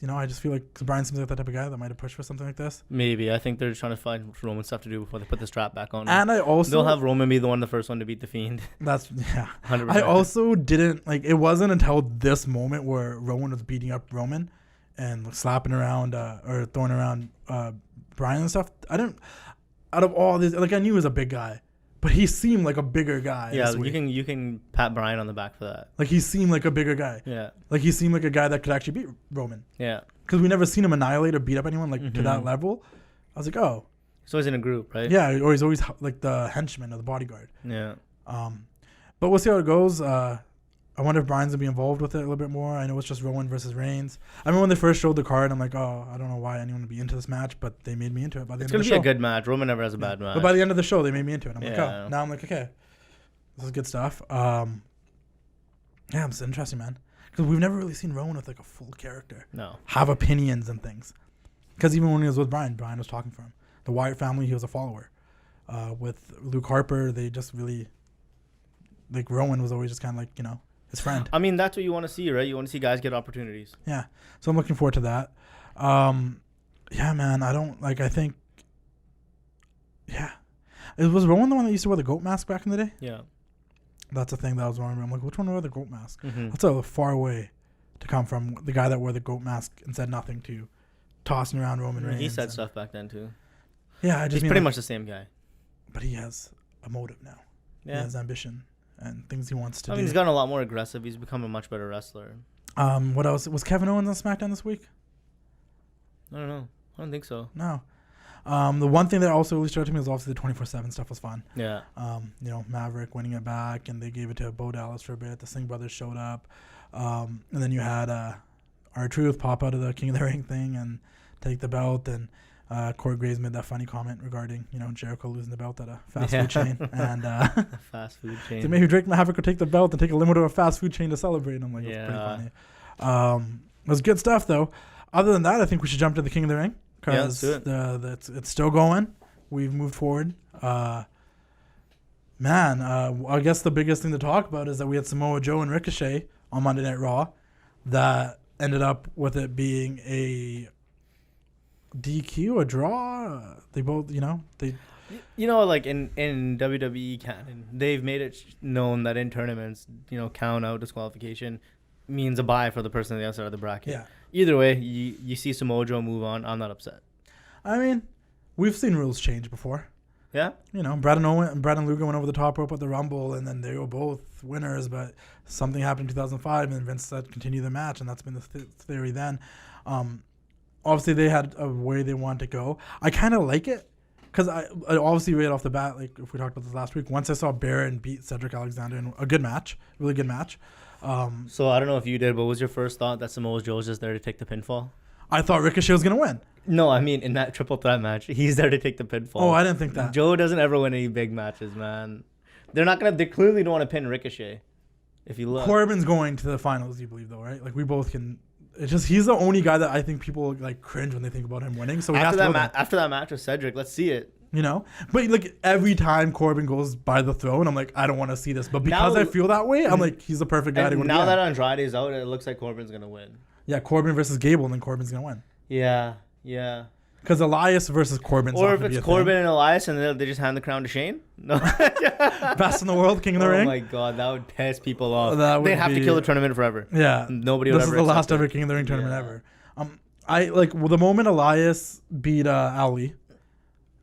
You know, I just feel like Bryan seems like that type of guy that might have pushed for something like this. Maybe. I think they're just trying to find Roman stuff to do before they put the strap back on. And they'll have Roman be the first one to beat the Fiend. That's, yeah. 100%. I also didn't, like, it wasn't until this moment where Rowan was beating up Roman and slapping around or throwing around Bryan and stuff. Out of all this, like, I knew he was a big guy. But he seemed like a bigger guy. Yeah, you can pat Bryan on the back for that. Like he seemed like a bigger guy. Yeah. Like he seemed like a guy that could actually beat Roman. Yeah. Because we never seen him annihilate or beat up anyone like to that level. I was like, oh. He's always in a group, right? Yeah, or he's always like the henchman or the bodyguard. Yeah. But we'll see how it goes. I wonder if Bryan's gonna be involved with it a little bit more. I know it's just Rowan versus Reigns. I remember when they first showed the card, I'm like, oh, I don't know why anyone would be into this match, but they made me into it by the end of the show. It's gonna be a good match. Roman never has a bad match. But by the end of the show, they made me into it. I'm like, oh, now I'm like, okay, this is good stuff. Yeah, it's interesting, man, because we've never really seen Rowan with like a full character. No. Have opinions and things. Because even when he was with Bryan was talking for him. The Wyatt family, he was a follower. With Luke Harper, they just really, like, Rowan was always just kind of like, you know, his friend. I mean, that's what you want to see, right? You want to see guys get opportunities. Yeah. So I'm looking forward to that. Yeah, man. I think, yeah. Was Rowan the one that used to wear the goat mask back in the day? Yeah. That's a thing that I was wondering. I'm like, which one wore the goat mask? That's a far way to come from the guy that wore the goat mask and said nothing to tossing around Roman Reigns. He said stuff back then, too. Yeah. He's pretty much the same guy. But he has a motive now. Yeah. He has ambition and things he wants to do. I mean, he's gotten a lot more aggressive. He's become a much better wrestler. What else? Was Kevin Owens on SmackDown this week? I don't know. I don't think so. No. The one thing that also really struck me was obviously the 24/7 stuff was fun. Yeah. You know, Maverick winning it back, and they gave it to Bo Dallas for a bit. The Singh brothers showed up. And then you had R-Truth pop out of the King of the Ring thing and take the belt, and Corey Graves made that funny comment regarding, you know, Jericho losing the belt at a fast food chain. And fast food chain. So maybe Drake Maverick would take the belt and take a limo to a fast food chain to celebrate. I'm like, that's pretty funny. It was good stuff, though. Other than that, I think we should jump to the King of the Ring. Because it's still going. We've moved forward. I guess the biggest thing to talk about is that we had Samoa Joe and Ricochet on Monday Night Raw. That ended up with it being a DQ, a draw. They both, like in WWE canon, they've made it known that in tournaments, count out disqualification means a bye for the person on the outside of the bracket. Yeah. Either way, you see Samoa Joe move on. I'm not upset. I mean, we've seen rules change before. Yeah. Brad and Luger went over the top rope at the Rumble, and then they were both winners, but something happened in 2005, and Vince said continue the match, and that's been the theory then. Obviously, they had a way they wanted to go. I kind of like it, because I obviously right off the bat, like if we talked about this last week, once I saw Baron beat Cedric Alexander in a good match, really good match. So I don't know if you did, but what was your first thought that Samoa Joe was just there to take the pinfall? I thought Ricochet was going to win. No, I mean in that triple threat match, he's there to take the pinfall. Oh, I didn't think that. Joe doesn't ever win any big matches, man. They clearly don't want to pin Ricochet. If you look, Corbin's going to the finals, you believe, though, right? Like we both can. It's just he's the only guy that I think people like cringe when they think about him winning. So after that match with Cedric, let's see it. But like every time Corbin goes by the throne, I'm like, I don't want to see this. But because I feel that way, I'm like, he's the perfect guy to win. Now that Andrade's out, it looks like Corbin's gonna win. Yeah, Corbin versus Gable, and then Corbin's gonna win. Yeah. Because Elias versus Corbin's or if it's Corbin and Elias, and they just hand the crown to Shane. No. Best in the world, King of the Ring. Oh my God, that would piss people off. They'd have to kill the tournament forever. Yeah, nobody would ever. This is the last ever King of the Ring tournament ever. I like the moment Elias beat Ali.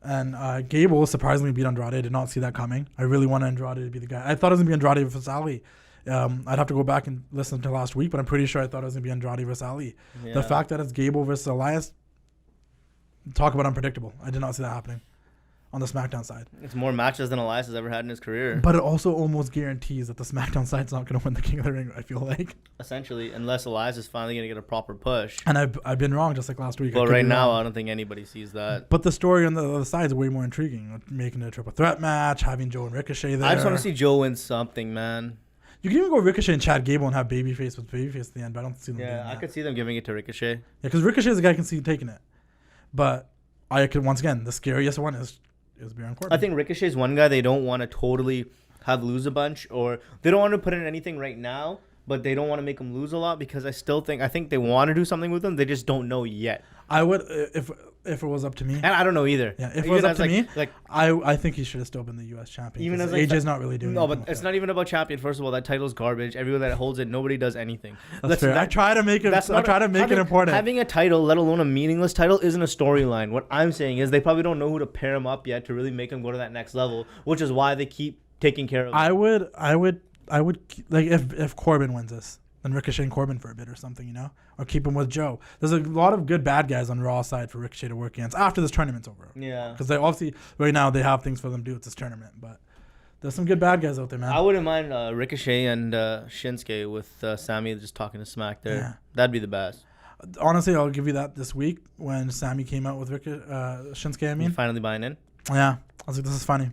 And Gable surprisingly beat Andrade. I did not see that coming. I really wanted Andrade to be the guy. I thought it was going to be Andrade versus Ali. I'd have to go back and listen to last week, but I'm pretty sure I thought it was going to be Andrade versus Ali. Yeah. The fact that it's Gable versus Elias, talk about unpredictable. I did not see that happening on the SmackDown side. It's more matches than Elias has ever had in his career. But it also almost guarantees that the SmackDown side's not going to win the King of the Ring, I feel like. Essentially, unless Elias is finally going to get a proper push. And I've been wrong just like last week. But right now, I don't think anybody sees that. But the story on the other side is way more intriguing. Making it a triple threat match, having Joe and Ricochet there. I just want to see Joe win something, man. You can even go Ricochet and Chad Gable and have Babyface with Babyface at the end, but I don't see them doing that. Yeah, I could see them giving it to Ricochet. Yeah, because Ricochet is the guy I can see taking it. But I could, once again, the scariest one is Baron Corbin. I think Ricochet is one guy they don't want to totally have lose a bunch, or they don't want to put in anything right now, but they don't want to make him lose a lot because I think they want to do something with him. They just don't know yet. I would, if it was up to me. And I don't know either. Yeah, if it was up to me, I think he should have still been the U.S. champion. Even as AJ's not really doing. No, but it's not even about champion. First of all, that title's garbage. Everyone that holds it, nobody does anything. That's fair. I try to make it. I try to make it important. Having a title, let alone a meaningless title, isn't a storyline. What I'm saying is they probably don't know who to pair him up yet to really make him go to that next level, which is why they keep taking care of him. I would like if Corbin wins this. Then Ricochet and Corbin for a bit or something, or keep him with Joe. There's a lot of good bad guys on Raw side for Ricochet to work against after this tournament's over. Yeah. Because they obviously, right now, they have things for them to do with this tournament. But there's some good bad guys out there, man. I wouldn't mind Ricochet and Shinsuke with Sammy just talking to Smack there. Yeah. That'd be the best. Honestly, I'll give you that this week when Sammy came out with Shinsuke, I mean. You're finally buying in? Yeah. I was like, this is funny.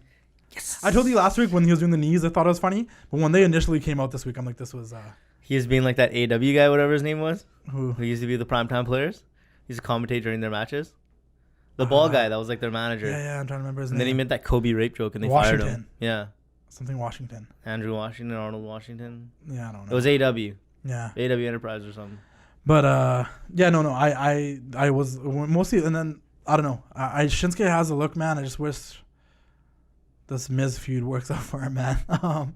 Yes. I told you last week when he was doing the knees, I thought it was funny. But when they initially came out this week, I'm like, this was... He was being like that AEW guy, whatever his name was. Who used to be the primetime players. He used to commentate during their matches. The ball guy that was like their manager. Yeah, I'm trying to remember his name. And then he made that Kobe rape joke and they fired him. Yeah. Something Washington. Andrew Washington, Arnold Washington. Yeah, I don't know. It was AEW. Yeah. AEW Enterprise or something. But I was mostly, and then I don't know. Shinsuke has a look, man. I just wish this Miz feud works out for him, man.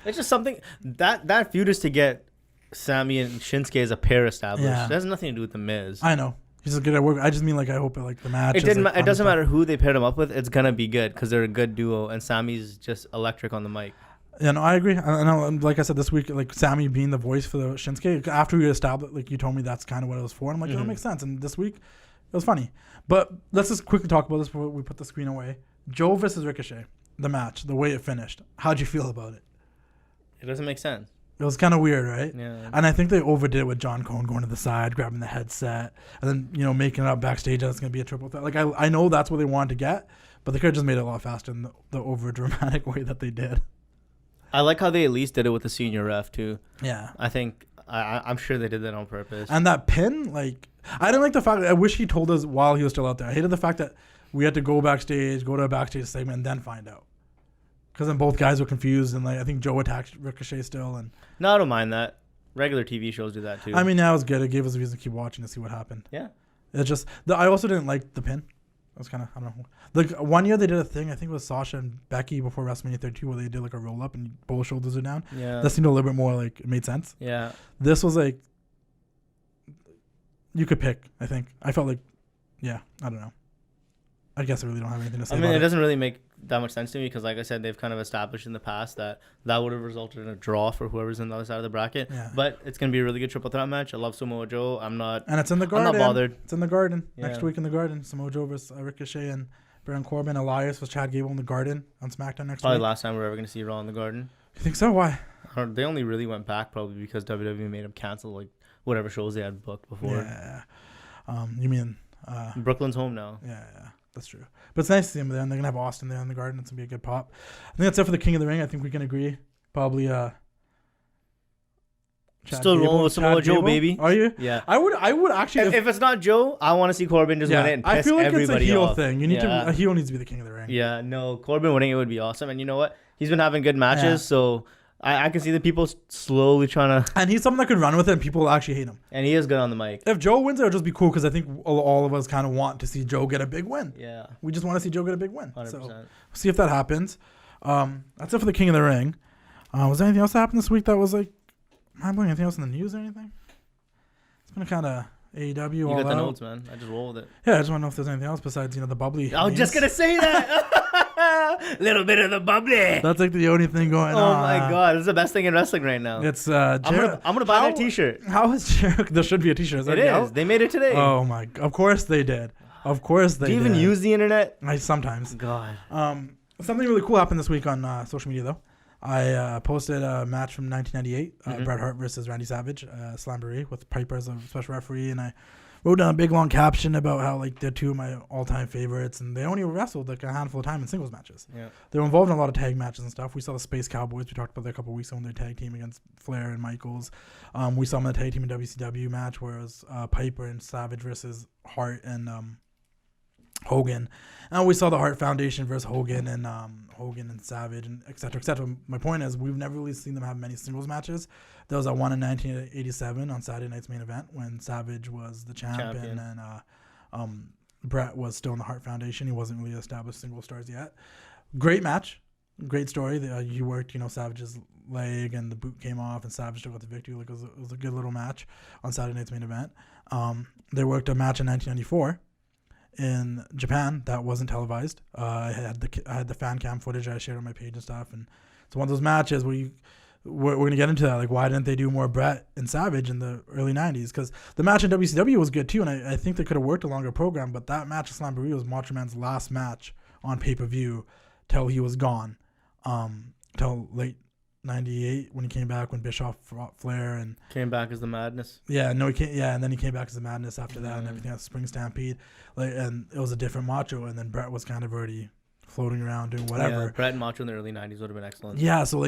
It's just something that feud is to get Sammy and Shinsuke as a pair established. Yeah. It has nothing to do with the Miz. I know. He's good at work. I just mean I hope the match. It doesn't matter who they paired him up with. It's gonna be good because they're a good duo, and Sammy's just electric on the mic. Yeah, no, I agree. I know, like I said this week, Sammy being the voice for the Shinsuke after we established, you told me that's kind of what it was for. And I'm like, that makes sense. And this week, it was funny. But let's just quickly talk about this before we put the screen away. Joe versus Ricochet, the match, the way it finished. How'd you feel about it? It doesn't make sense. It was kind of weird, right? Yeah. And I think they overdid it with John Cone going to the side, grabbing the headset, and then, making it up backstage that it's going to be a triple threat. I know that's what they wanted to get, but they could have just made it a lot faster in the over-dramatic way that they did. I like how they at least did it with the senior ref, too. Yeah. I think, I'm sure they did that on purpose. And that pin, I didn't like the fact that I wish he told us while he was still out there. I hated the fact that we had to go backstage, go to a backstage segment, and then find out. Because then both guys were confused, and I think Joe attacked Ricochet still. And no, I don't mind that. Regular TV shows do that too. I mean, that was good. It gave us a reason to keep watching to see what happened. Yeah. It's just I also didn't like the pin. It was kind of, I don't know. One year they did a thing, I think it was Sasha and Becky before WrestleMania 32, where they did a roll up and both shoulders are down. Yeah. That seemed a little bit more it made sense. Yeah. This was you could pick. I think I felt I don't know. I guess I really don't have anything to say. I mean, it doesn't really make that much sense to me because, like I said, they've kind of established in the past that would have resulted in a draw for whoever's on the other side of the bracket. Yeah. But it's gonna be a really good triple threat match. I love Samoa Joe. And it's in the Garden. I'm not bothered. It's in the Garden next week in the Garden. Samoa Joe versus Ricochet and Baron Corbin. Elias versus Chad Gable in the Garden on SmackDown next week. Probably last time we're ever gonna see Raw in the Garden. You think so? Why? They only really went back probably because WWE made them cancel whatever shows they had booked before. Yeah. You mean Brooklyn's home now? Yeah. That's true. But it's nice to see them there, and they're going to have Austin there in the Garden. It's going to be a good pop. I think that's it for the King of the Ring. I think we can agree. Probably still rolling with Samoa Joe, baby. Are you? Yeah. I would actually... If it's not Joe, I want to see Corbin just win it and piss I feel like it's a heel off. thing. A heel needs to be the King of the Ring. Yeah, no. Corbin winning it would be awesome. And you know what? He's been having good matches, so... I can see the people slowly trying to... And he's someone that could run with it, and people actually hate him. And he is good on the mic. If Joe wins, it would just be cool, because I think all of us kind of want to see Joe get a big win. Yeah. We just want to see Joe get a big win. 100%. So we'll see if that happens. That's it for the King of the Ring. Was there anything else that happened this week that was mind-blowing? Anything else in the news or anything? It's been kind of AEW. You all got the out. notes, man. I just roll with it. Yeah, I just want to know if there's anything else besides the Bubbly. I was just gonna say that. Little bit of the bubbly. That's like the only thing going on. Oh my god, it's the best thing in wrestling right now. It's I'm gonna buy that T-shirt. How is Jericho? There should be a T-shirt. It is. Out? They made it today. Oh my! Of course they did. Of course they did. Do you even use the internet? I sometimes. God. Something really cool happened this week on social media though. I posted a match from 1998, Bret Hart versus Randy Savage, Slamboree with Piper as a special referee, and I wrote down a big long caption about how like they're two of my all-time favorites, and they only wrestled like a handful of time in singles matches. Yeah, they were involved in a lot of tag matches and stuff. We saw the Space Cowboys. We talked about that a couple of weeks ago in their tag team against Flair and Michaels. We saw them in a tag team in WCW match where it was Piper and Savage versus Hart and Hogan, and we saw the Hart Foundation versus Hogan and Savage and et cetera. My point is we've never really seen them have many singles matches. There was one in 1987 on Saturday Night's Main Event when Savage was the champion. And Bret was still in the Hart Foundation. He wasn't really established single stars yet. Great match, great story. He worked Savage's leg and the boot came off and Savage took out the victory. Like it was a good little match on Saturday Night's Main Event. They worked a match in 1994. In Japan that wasn't televised. I had the fan cam footage I shared on my page and stuff, and it's one of those matches where we're gonna get into that. Like, why didn't they do more Bret and Savage in the early '90s? Because the match in WCW was good too, and I think they could have worked a longer program. But that match at Slamboree was Macho Man's last match on pay-per-view till he was gone, till late '98 when he came back when Bischoff fought Flair and came back as the Madness. Yeah, no, he came. Yeah, and then he came back as the Madness after that and everything else. Spring Stampede, and it was a different Macho, and then Bret was kind of already floating around doing whatever. Yeah, Bret and Macho in the early '90s would have been excellent. Yeah, so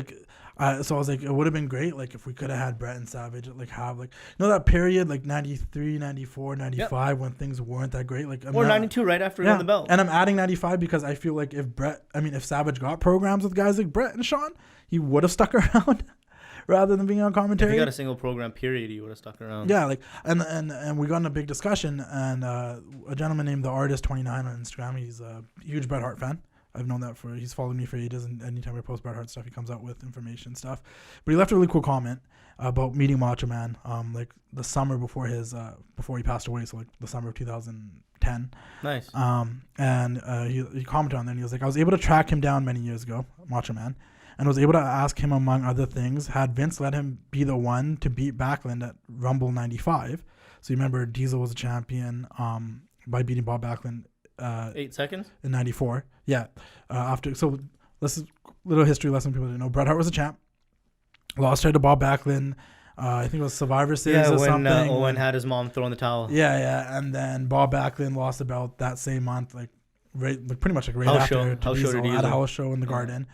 I was like, it would have been great, like if we could have had Bret and Savage, like have that period, like 93, 94, 95, when things weren't that great, like or 92, right after he won the belt. And I'm adding 95 because I feel like if Savage got programs with guys like Bret and Shawn, he would have stuck around. Rather than being on commentary. If you got a single program period, you would have stuck around. Yeah, and we got in a big discussion, and a gentleman named The Artist 29 on Instagram, he's a huge Bret Hart fan. I've known that he's followed me for ages, and anytime I post Bret Hart stuff, he comes out with information and stuff. But he left a really cool comment about meeting Macho Man, like the summer before before he passed away, so like the summer of 2010. Nice. And he commented on that, and he was like, I was able to track him down many years ago, Macho Man, and was able to ask him, among other things, had Vince let him be the one to beat Backlund at Rumble 95. So you remember Diesel was a champion by beating Bob Backlund 8 seconds? In 94. Yeah. This is a little history lesson people didn't know. Bret Hart was a champ. Lost her to Bob Backlund. I think it was Survivor Series or something. Yeah, when Owen had his mom throw in the towel. Yeah. And then Bob Backlund lost the belt that same month, pretty much right house after. House show to Diesel. At a house show in the Garden.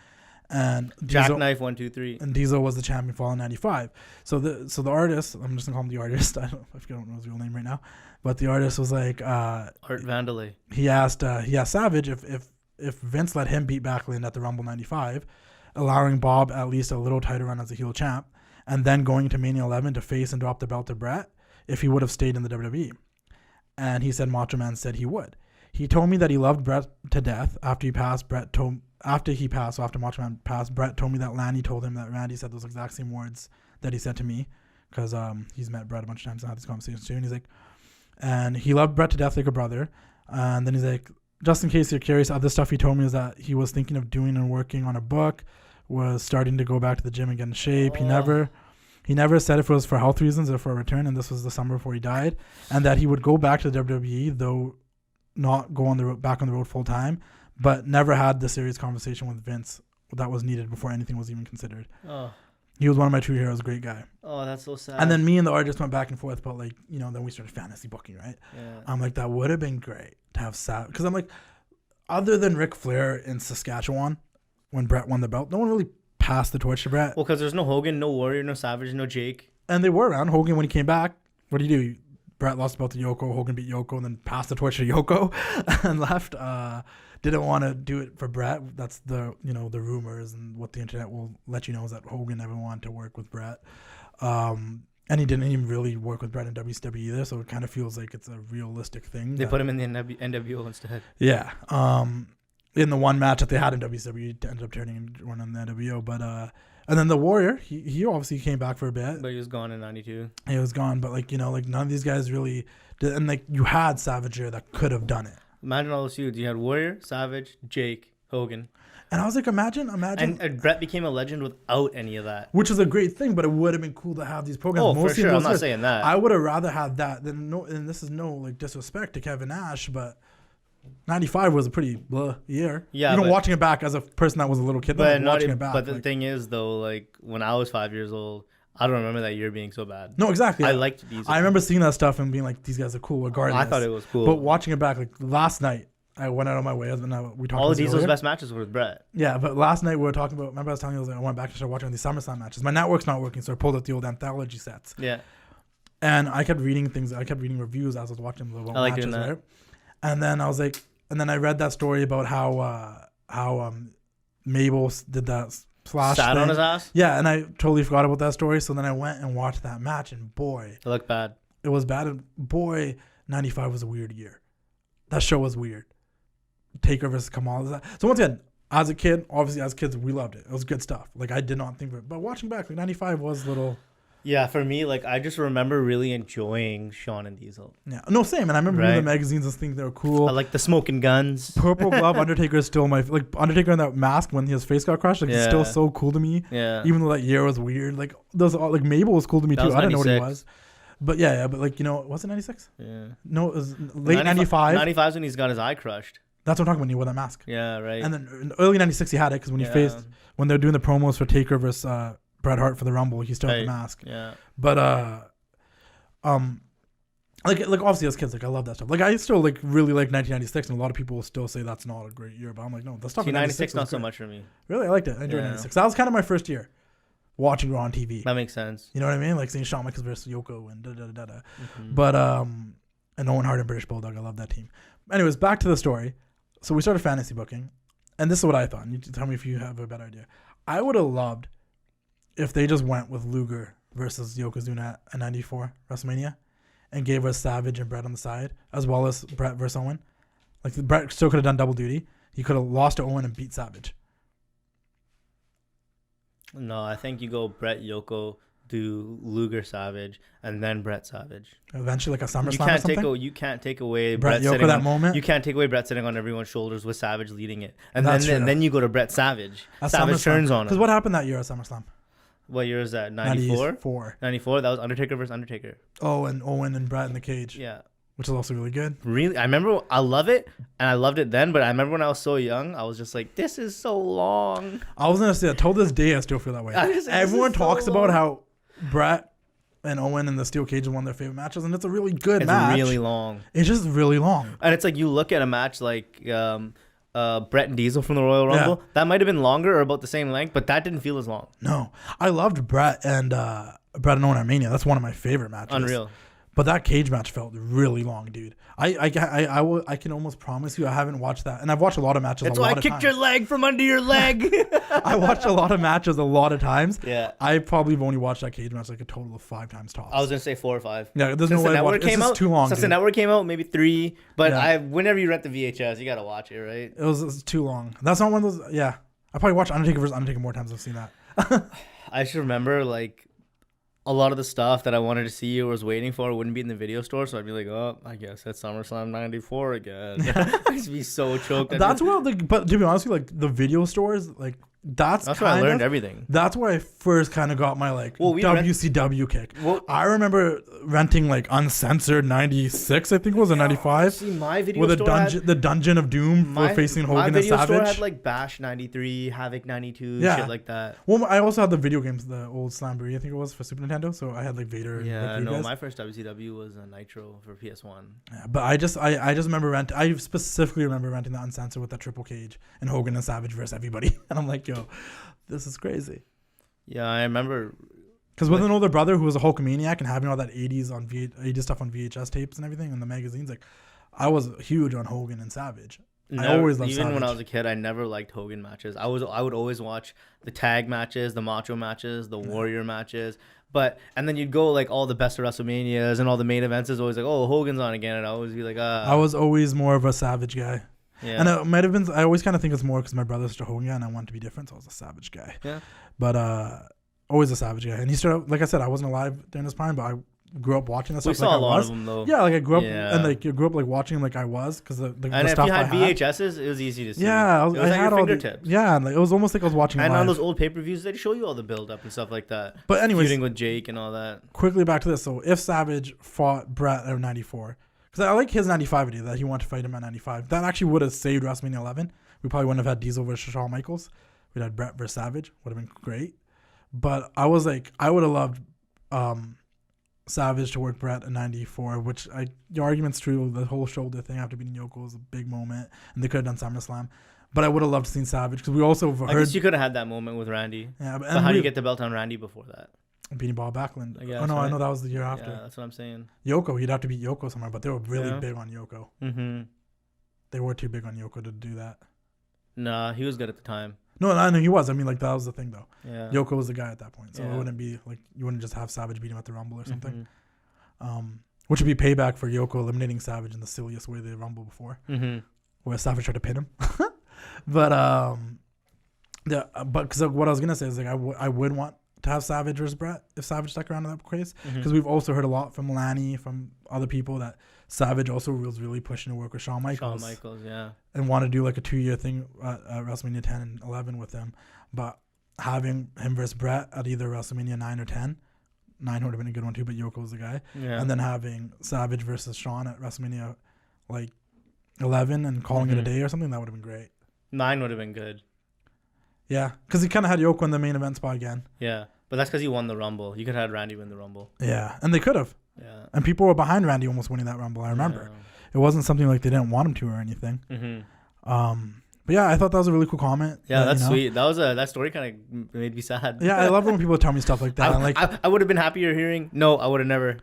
And Jackknife 1, 2, 3. And Diesel was the champion for all in '95. So the artist, I'm just gonna call him the artist. I don't know his real name right now, but the artist was like Art Vandelay. He asked Savage if Vince let him beat Backlund at the Rumble 95, allowing Bob at least a little tighter run as a heel champ, and then going to Mania 11 to face and drop the belt to Bret, if he would have stayed in the WWE. And he said Macho Man said he would. He told me that he loved Bret to death. After Macho Man passed, Bret told me that Lanny told him that Randy said those exact same words that he said to me, because he's met Bret a bunch of times and had these conversations too. And he's like, and he loved Bret to death like a brother. And then he's like, just in case you're curious, other stuff he told me is that he was thinking of doing and working on a book, was starting to go back to the gym and get in shape. Oh. He never said if it was for health reasons or for a return, and this was the summer before he died, and that he would go back to the WWE, though not go back on the road full time, but never had the serious conversation with Vince that was needed before anything was even considered. Oh. He was one of my true heroes, great guy. Oh, that's so sad. And then me and the artist went back and forth, but then we started fantasy booking, right? Yeah. I'm like, that would have been great to have because I'm like, other than Ric Flair in Saskatchewan when Bret won the belt, no one really passed the torch to Bret. Well, because there's no Hogan, no Warrior, no Savage, no Jake. And they were around. Hogan, when he came back, what did he do? Bret lost the belt to Yoko, Hogan beat Yoko, and then passed the torch to Yoko and left. Didn't want to do it for Bret. That's the rumors, and what the internet will let you know is that Hogan never wanted to work with Bret. And he didn't even really work with Bret in WCW either, so it kind of feels like it's a realistic thing. They put him in the NWO instead. Yeah. In the one match that they had in WCW, he ended up turning and running the NWO. But And then the Warrior, he obviously came back for a bit. But he was gone in 92. He was gone, but like, you know, like none of these guys really did. And like you had Savage there that could have done it. Imagine all those feuds. You had Warrior, Savage, Jake, Hogan. And I was like, imagine. And Bret became a legend without any of that. Which is a great thing, but it would have been cool to have these programs. Oh, for sure. I'm not saying that. I would have rather had that than no. And this is no like disrespect to Kevin Nash, but 95 was a pretty blah year. Yeah. Even watching it back as a person that was a little kid, but watching it back. But the thing is, though, like when I was 5 years old, I don't remember that year being so bad. No, exactly. I liked these. I remember seeing that stuff and being like, these guys are cool regardless. I thought it was cool. But watching it back, like last night, I went out of my way. We talked all of Diesel's best matches were with Bret. Yeah, but last night we were talking about. Remember, I was telling you I went back and started watching these SummerSlam matches. My network's not working, so I pulled out the old anthology sets. Yeah. And I kept reading things. I kept reading reviews as I was watching the matches, right? And then I was like, and then I read that story about how Mabel did that slash sat thing on his ass. Yeah, and I totally forgot about that story. So then I went and watched that match, and boy, it looked bad. It was bad, and boy, 95 was a weird year. That show was weird. Taker versus Kamal. So once again, as a kid, obviously as kids, we loved it. It was good stuff. Like I did not think of it, but watching back, like 95 was a little. Yeah, for me, like I just remember really enjoying Shawn and Diesel. Yeah, no, same. And I remember reading the magazines and thinking they were cool. I like the smoking guns. Purple Glove Undertaker is still my Undertaker in that mask when his face got crushed. Like he's still so cool to me. Yeah. Even though that year was weird. Like those like Mabel was cool to me too. I didn't know what he was. But yeah, but like was it 96? Yeah. No, it was late 95. 95 is when he's got his eye crushed. That's what I'm talking about when he wore that mask. Yeah, right. And then in early 96 he had it because when they were doing the promos for Taker versus Bret Hart for the Rumble, he still had the mask. Yeah. But like obviously as kids, like I love that stuff. Like I still like really like 1996, and a lot of people will still say that's not a great year. But I'm like, no, the stuff in 96 not so much for me. Really, I liked it. I enjoyed 96. That was kind of my first year watching Raw on TV. That makes sense. You know what I mean? Like seeing Shawn Michaels versus Yoko and da. But and Owen Hart and British Bulldog. I love that team. Anyways, back to the story. So we started fantasy booking, and this is what I thought. And you tell me if you have a better idea. I would have loved if they just went with Luger versus Yokozuna at 94 WrestleMania and gave us Savage and Bret on the side, as well as Bret versus Owen. Like Bret still could have done double duty. He could have lost to Owen and beat Savage. No, I think you go Bret, Yoko, do Luger, Savage, and then Bret, Savage. Eventually, like a SummerSlam or something? You can't take away Bret Yoko that moment. You can't take away Bret sitting on everyone's shoulders with Savage leading it. And then you go to Bret Savage. Savage turns on him. Because what happened that year at SummerSlam? What year is that? 94? 94. That was Undertaker versus Undertaker. Oh, and Owen and Bret in the cage. Yeah. Which is also really good. Really? I remember, I love it, and I loved it then, but I remember when I was so young, I was just like, this is so long. I was going to say that. Till this day, I still feel that way. Everyone talks about how Bret and Owen in the steel cage is one of their favorite matches, and it's a really good match. It's really long. It's just really long. And it's like you look at a match like Bret and Diesel from the Royal Rumble. Yeah. That might have been longer or about the same length, but that didn't feel as long. No. I loved Bret and Owen at Mania. That's one of my favorite matches. Unreal. But that cage match felt really long, dude. I can almost promise you I haven't watched that. And I've watched a lot of matches a lot of times. That's why I kicked your leg from under your leg. I watched a lot of matches a lot of times. Yeah. I probably have only watched that cage match like a total of 5 times tops. I was going to say 4 or 5. Yeah, there's no way I watched it. It's too long, Since the network came out, maybe 3. But whenever you rent the VHS, you got to watch it, right? It was too long. That's not one of those. Yeah. I probably watched Undertaker vs. Undertaker more times than I've seen that. I just remember like a lot of the stuff that I wanted to see or was waiting for wouldn't be in the video store, so I'd be like, oh, I guess it's SummerSlam 94 again. I'd just be so choked. That's where, but to be honest with you, like the video stores, like that's where I learned everything. That's where I first kind of got my WCW kick. I remember renting like Uncensored 96, I think it was, or 95. See, my video with store the Dungeon of Doom for facing Hogan and Savage. My video store had like Bash 93, Havoc 92, shit like that. Well, I also had the video games, the old Slamboree, I think it was, for Super Nintendo. So I had like Vader. Yeah, and no, my first WCW was a Nitro for PS1. Yeah, but I just remember I specifically remember renting the Uncensored with that triple cage and Hogan and Savage versus everybody. And I'm like, yo, this is crazy. Yeah, I remember. Because with an older brother who was a Hulkamaniac and having all that 80s stuff on VHS tapes and everything and the magazines, like I was huge on Hogan and Savage. I always loved Savage. Even when I was a kid, I never liked Hogan matches. I would always watch the tag matches, the Macho matches, the Warrior matches. And then you'd go like all the best of WrestleManias and all the main events is always like, oh, Hogan's on again. And I always be like, I was always more of a Savage guy. Yeah. And it might have been. I always kind of think it's more because my brother's a Hogan guy and I wanted to be different, so I was a Savage guy. Yeah. But always a Savage guy. And he started, like I said, I wasn't alive during his prime, but I grew up watching that stuff. We saw a lot of them though. Yeah, like I grew up and like you grew up like watching him like I was because the and if stuff you had I had, VHSs, it was easy to see. Yeah, it was at your fingertips. And like, it was almost like I was watching. And live. on those old pay-per-views, they'd show you all the build-up and stuff like that. But anyways, feuding with Jake and all that. Quickly back to this. So if Savage fought Bret at 94, because I like his 95 idea that he wanted to fight him at 95. That actually would have saved WrestleMania 11. We probably wouldn't have had Diesel versus Shawn Michaels. We'd had Bret versus Savage. Would have been great. But I was like, I would have loved Savage to work Bret in 94, which your argument's true. The whole shoulder thing after beating Yoko was a big moment, and they could have done SummerSlam. But I would have loved to see Savage because we also heard. I guess you could have had that moment with Randy. Yeah, but how do you get the belt on Randy before that? Beating Bob Backlund. Yeah, I know that was the year after. Yeah, that's what I'm saying. Yoko, you'd have to beat Yoko somewhere, but they were really big on Yoko. Mm-hmm. They were too big on Yoko to do that. Nah, he was good at the time. No, I know he was. I mean, like, that was the thing, though. Yeah. Yoko was the guy at that point. So it wouldn't be, like, you wouldn't just have Savage beat him at the Rumble or something. Mm-hmm. Which would be payback for Yoko eliminating Savage in the silliest way they Rumble before. Mm-hmm. Where Savage tried to pin him. But, because what I was going to say is, like, I would want to have Savage versus Bret if Savage stuck around in that craze. Because we've also heard a lot from Lanny, from other people, that Savage also was really pushing to work with Shawn Michaels. And want to do like a 2-year thing at WrestleMania 10 and 11 with him. But having him versus Bret at either WrestleMania 9 or 10, 9 would have been a good one too, but Yoko was the guy. Yeah. And then having Savage versus Shawn at WrestleMania like 11 and calling it a day or something, that would have been great. 9 would have been good. Yeah, because he kind of had Yoko in the main event spot again. Yeah, but that's because he won the Rumble. You could have had Randy win the Rumble. Yeah, and they could have. Yeah. And people were behind Randy almost winning that Rumble, I remember. Yeah. It wasn't something like they didn't want him to or anything. Mm-hmm. But yeah, I thought that was a really cool comment. Yeah, that's sweet. That story kind of made me sad. Yeah, I love when people tell me stuff like that. I would have been happier hearing. No, I would have never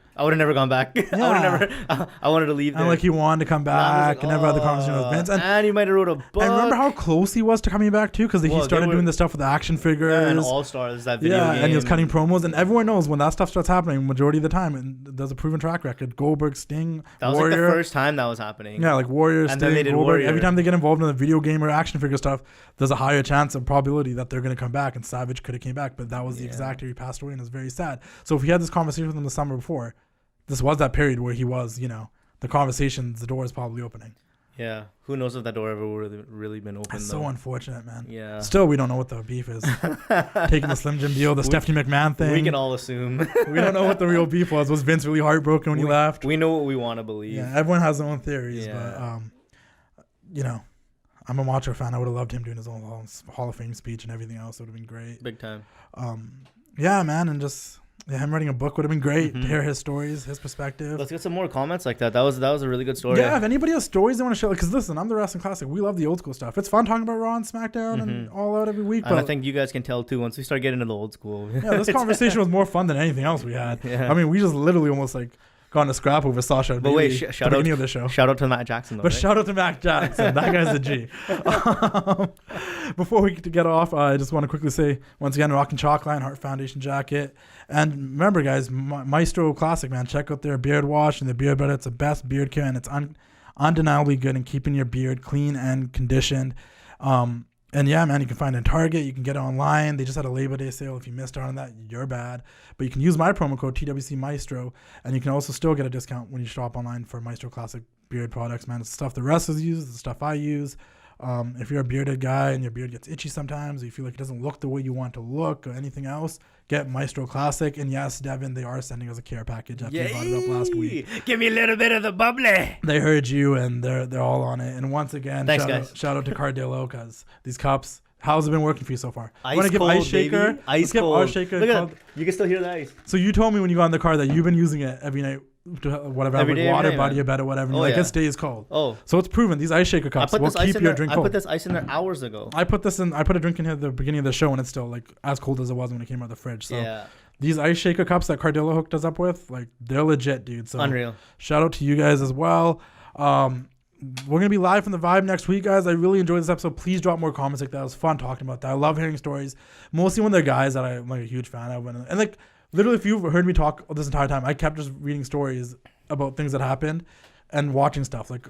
gone back. Yeah. I wanted to leave there. And like he wanted to come back and never had the conversation with Vince. And he might have wrote a book. I remember how close he was to coming back too, because he started doing the stuff with the action figures. Yeah, and All Stars, that video game. And he was cutting promos. And everyone knows when that stuff starts happening, majority of the time, and there's a proven track record. Goldberg, Sting, that was Warrior. Like the first time that was happening. Yeah, like Warrior, and Sting, Goldberg. Warrior. Every time they get involved in the video game or action figure stuff, there's a higher chance of probability that they're going to come back, and Savage could have came back, but that was the exact year he passed away, and it's very sad. So if we had this conversation with him the summer before, this was that period where he was, the conversations, the door is probably opening. Yeah. Who knows if that door ever would have really been open. That's so unfortunate, man. Yeah. Still, we don't know what the beef is. Taking the Slim Jim deal, the Stephanie McMahon thing. We can all assume. We don't know what the real beef was. Was Vince really heartbroken when he left? We know what we want to believe. Yeah, everyone has their own theories, but, I'm a Macho fan. I would have loved him doing his own Hall of Fame speech and everything else. It would have been great. Big time. Yeah, man, and just him writing a book would have been great to hear his stories, his perspective. Let's get some more comments like that. That was a really good story. Yeah, if anybody has stories they want to share, because listen, I'm the Wrestling Classic. We love the old school stuff. It's fun talking about Raw and SmackDown and All Out every week. And I think you guys can tell too once we start getting into the old school. Yeah, this conversation was more fun than anything else we had. Yeah. I mean, we just literally almost like got in a scrap over Sasha and Bayley at the beginning of the show. Shout out to Matt Jackson, though, but right? Shout out to Matt Jackson. That guy's a G. Before we get off, I just want to quickly say, once again, Rockin' Chalk Line, Hart Foundation jacket. And remember, guys, Maestro Classic, man. Check out their beard wash and their beard butter. It's the best beard care, and it's undeniably good in keeping your beard clean and conditioned. And yeah, man, you can find it in Target. You can get it online. They just had a Labor Day sale. If you missed out on that, you're bad. But you can use my promo code TWC Maestro, and you can also still get a discount when you shop online for Maestro Classic beard products, man. It's the stuff the wrestlers use. It's the stuff I use. If you're a bearded guy and your beard gets itchy sometimes, or you feel like it doesn't look the way you want to look or anything else, get Maestro Classic. And yes, Devon, they are sending us a care package after you brought it up last week. Give me a little bit of the bubbly. They heard you, and they're all on it. And once again, thanks, shout out to Cardillo, because these cups, how's it been working for you so far? Ice cold, give Ice Shaker? Baby. Ice cold. Ice Shaker. Look at that. You can still hear the ice. So you told me when you got in the car that you've been using it every night. Whatever, every like day, water, body, or bed, or whatever. And it stays cold. Oh, so it's proven these Ice Shaker cups will keep your drink cold. I put this ice in there hours ago. I put a drink in here at the beginning of the show, and it's still like as cold as it was when it came out of the fridge. So these Ice Shaker cups that Cardillo hooked us up with, like, they're legit, dude. So unreal. Shout out to you guys as well. We're gonna be live from the Vibe next week, guys. I really enjoyed this episode. Please drop more comments like that. It was fun talking about that. I love hearing stories, mostly when they're guys that I'm like a huge fan of, and like literally, if you've heard me talk this entire time, I kept just reading stories about things that happened and watching stuff. Like,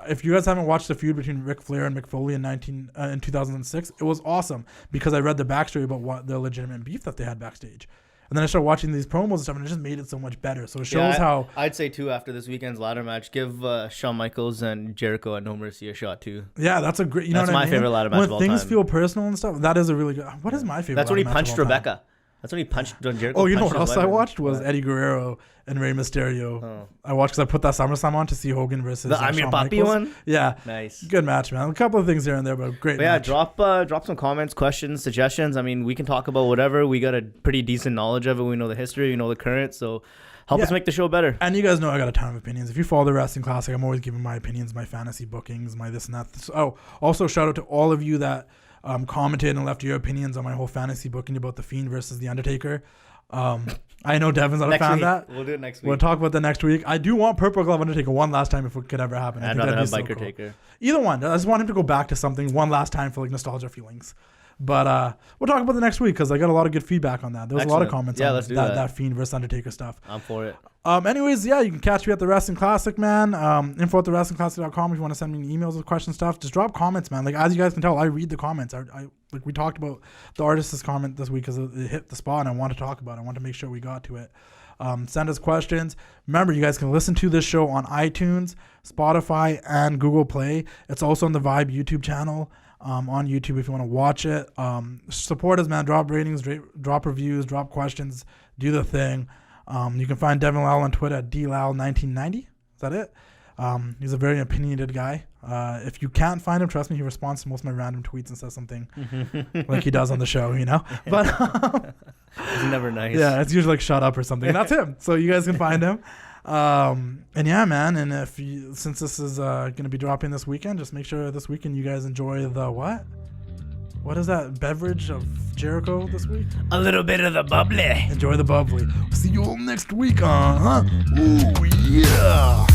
if you guys haven't watched the feud between Ric Flair and Mick Foley in 2006, it was awesome because I read the backstory about what the legitimate beef that they had backstage. And then I started watching these promos and stuff, and it just made it so much better. So it shows how... I'd say, too, after this weekend's ladder match, give Shawn Michaels and Jericho at No Mercy a shot, too. Yeah, that's a great... That's my favorite ladder match of all time. When things feel personal and stuff, that is a really good... What is my favorite That's when he punched Rebecca. That's when he punched Jericho. Oh, you know what else I watched was Eddie Guerrero and Rey Mysterio. Oh. I watched because I put that SummerSlam on to see Hogan versus the I'm Your Papi one? Yeah. Nice. Good match, man. A couple of things here and there, but great match. Yeah, drop some comments, questions, suggestions. I mean, we can talk about whatever. We got a pretty decent knowledge of it. We know the history. We know the current. So help us make the show better. And you guys know I got a ton of opinions. If you follow the Wrestling Classic, I'm always giving my opinions, my fantasy bookings, my this and that. Oh, also shout out to all of you that commented and left your opinions on my whole fantasy booking about The Fiend versus The Undertaker. I know Devon's not a fan of that. We'll do it next week. We'll talk about that next week. I do want Purple Glove Undertaker one last time if it could ever happen. I'd rather have Biker Taker. Either one. I just want him to go back to something one last time for like nostalgia feelings. But we'll talk about the next week because I got a lot of good feedback on that. There was a lot of comments on that Fiend versus Undertaker stuff. I'm for it. Anyways, yeah, you can catch me at the Wrestling Classic, man. Info at thewrestlingclassic.com if you want to send me emails with questions stuff. Just drop comments, man. Like, as you guys can tell, I read the comments. I like we talked about the artist's comment this week because it hit the spot and I want to talk about it. I want to make sure we got to it. Send us questions. Remember, you guys can listen to this show on iTunes, Spotify, and Google Play. It's also on the Vibe YouTube channel. On YouTube if you want to watch it. Support us, man. Drop ratings, drop reviews, drop questions, do the thing. You can find Devon Lau on Twitter at dlau1990. Is that it? He's a very opinionated guy. If you can't find him, trust me, he responds to most of my random tweets and says something like he does on the show, you know? But it's never nice. Yeah, it's usually like shut up or something. And that's him. So you guys can find him. And yeah, man. And if you, since this is going to be dropping this weekend, just make sure this weekend you guys enjoy the what? What is that beverage of Jericho this week? A little bit of the bubbly. Enjoy the bubbly. See you all next week on, huh? Ooh, yeah.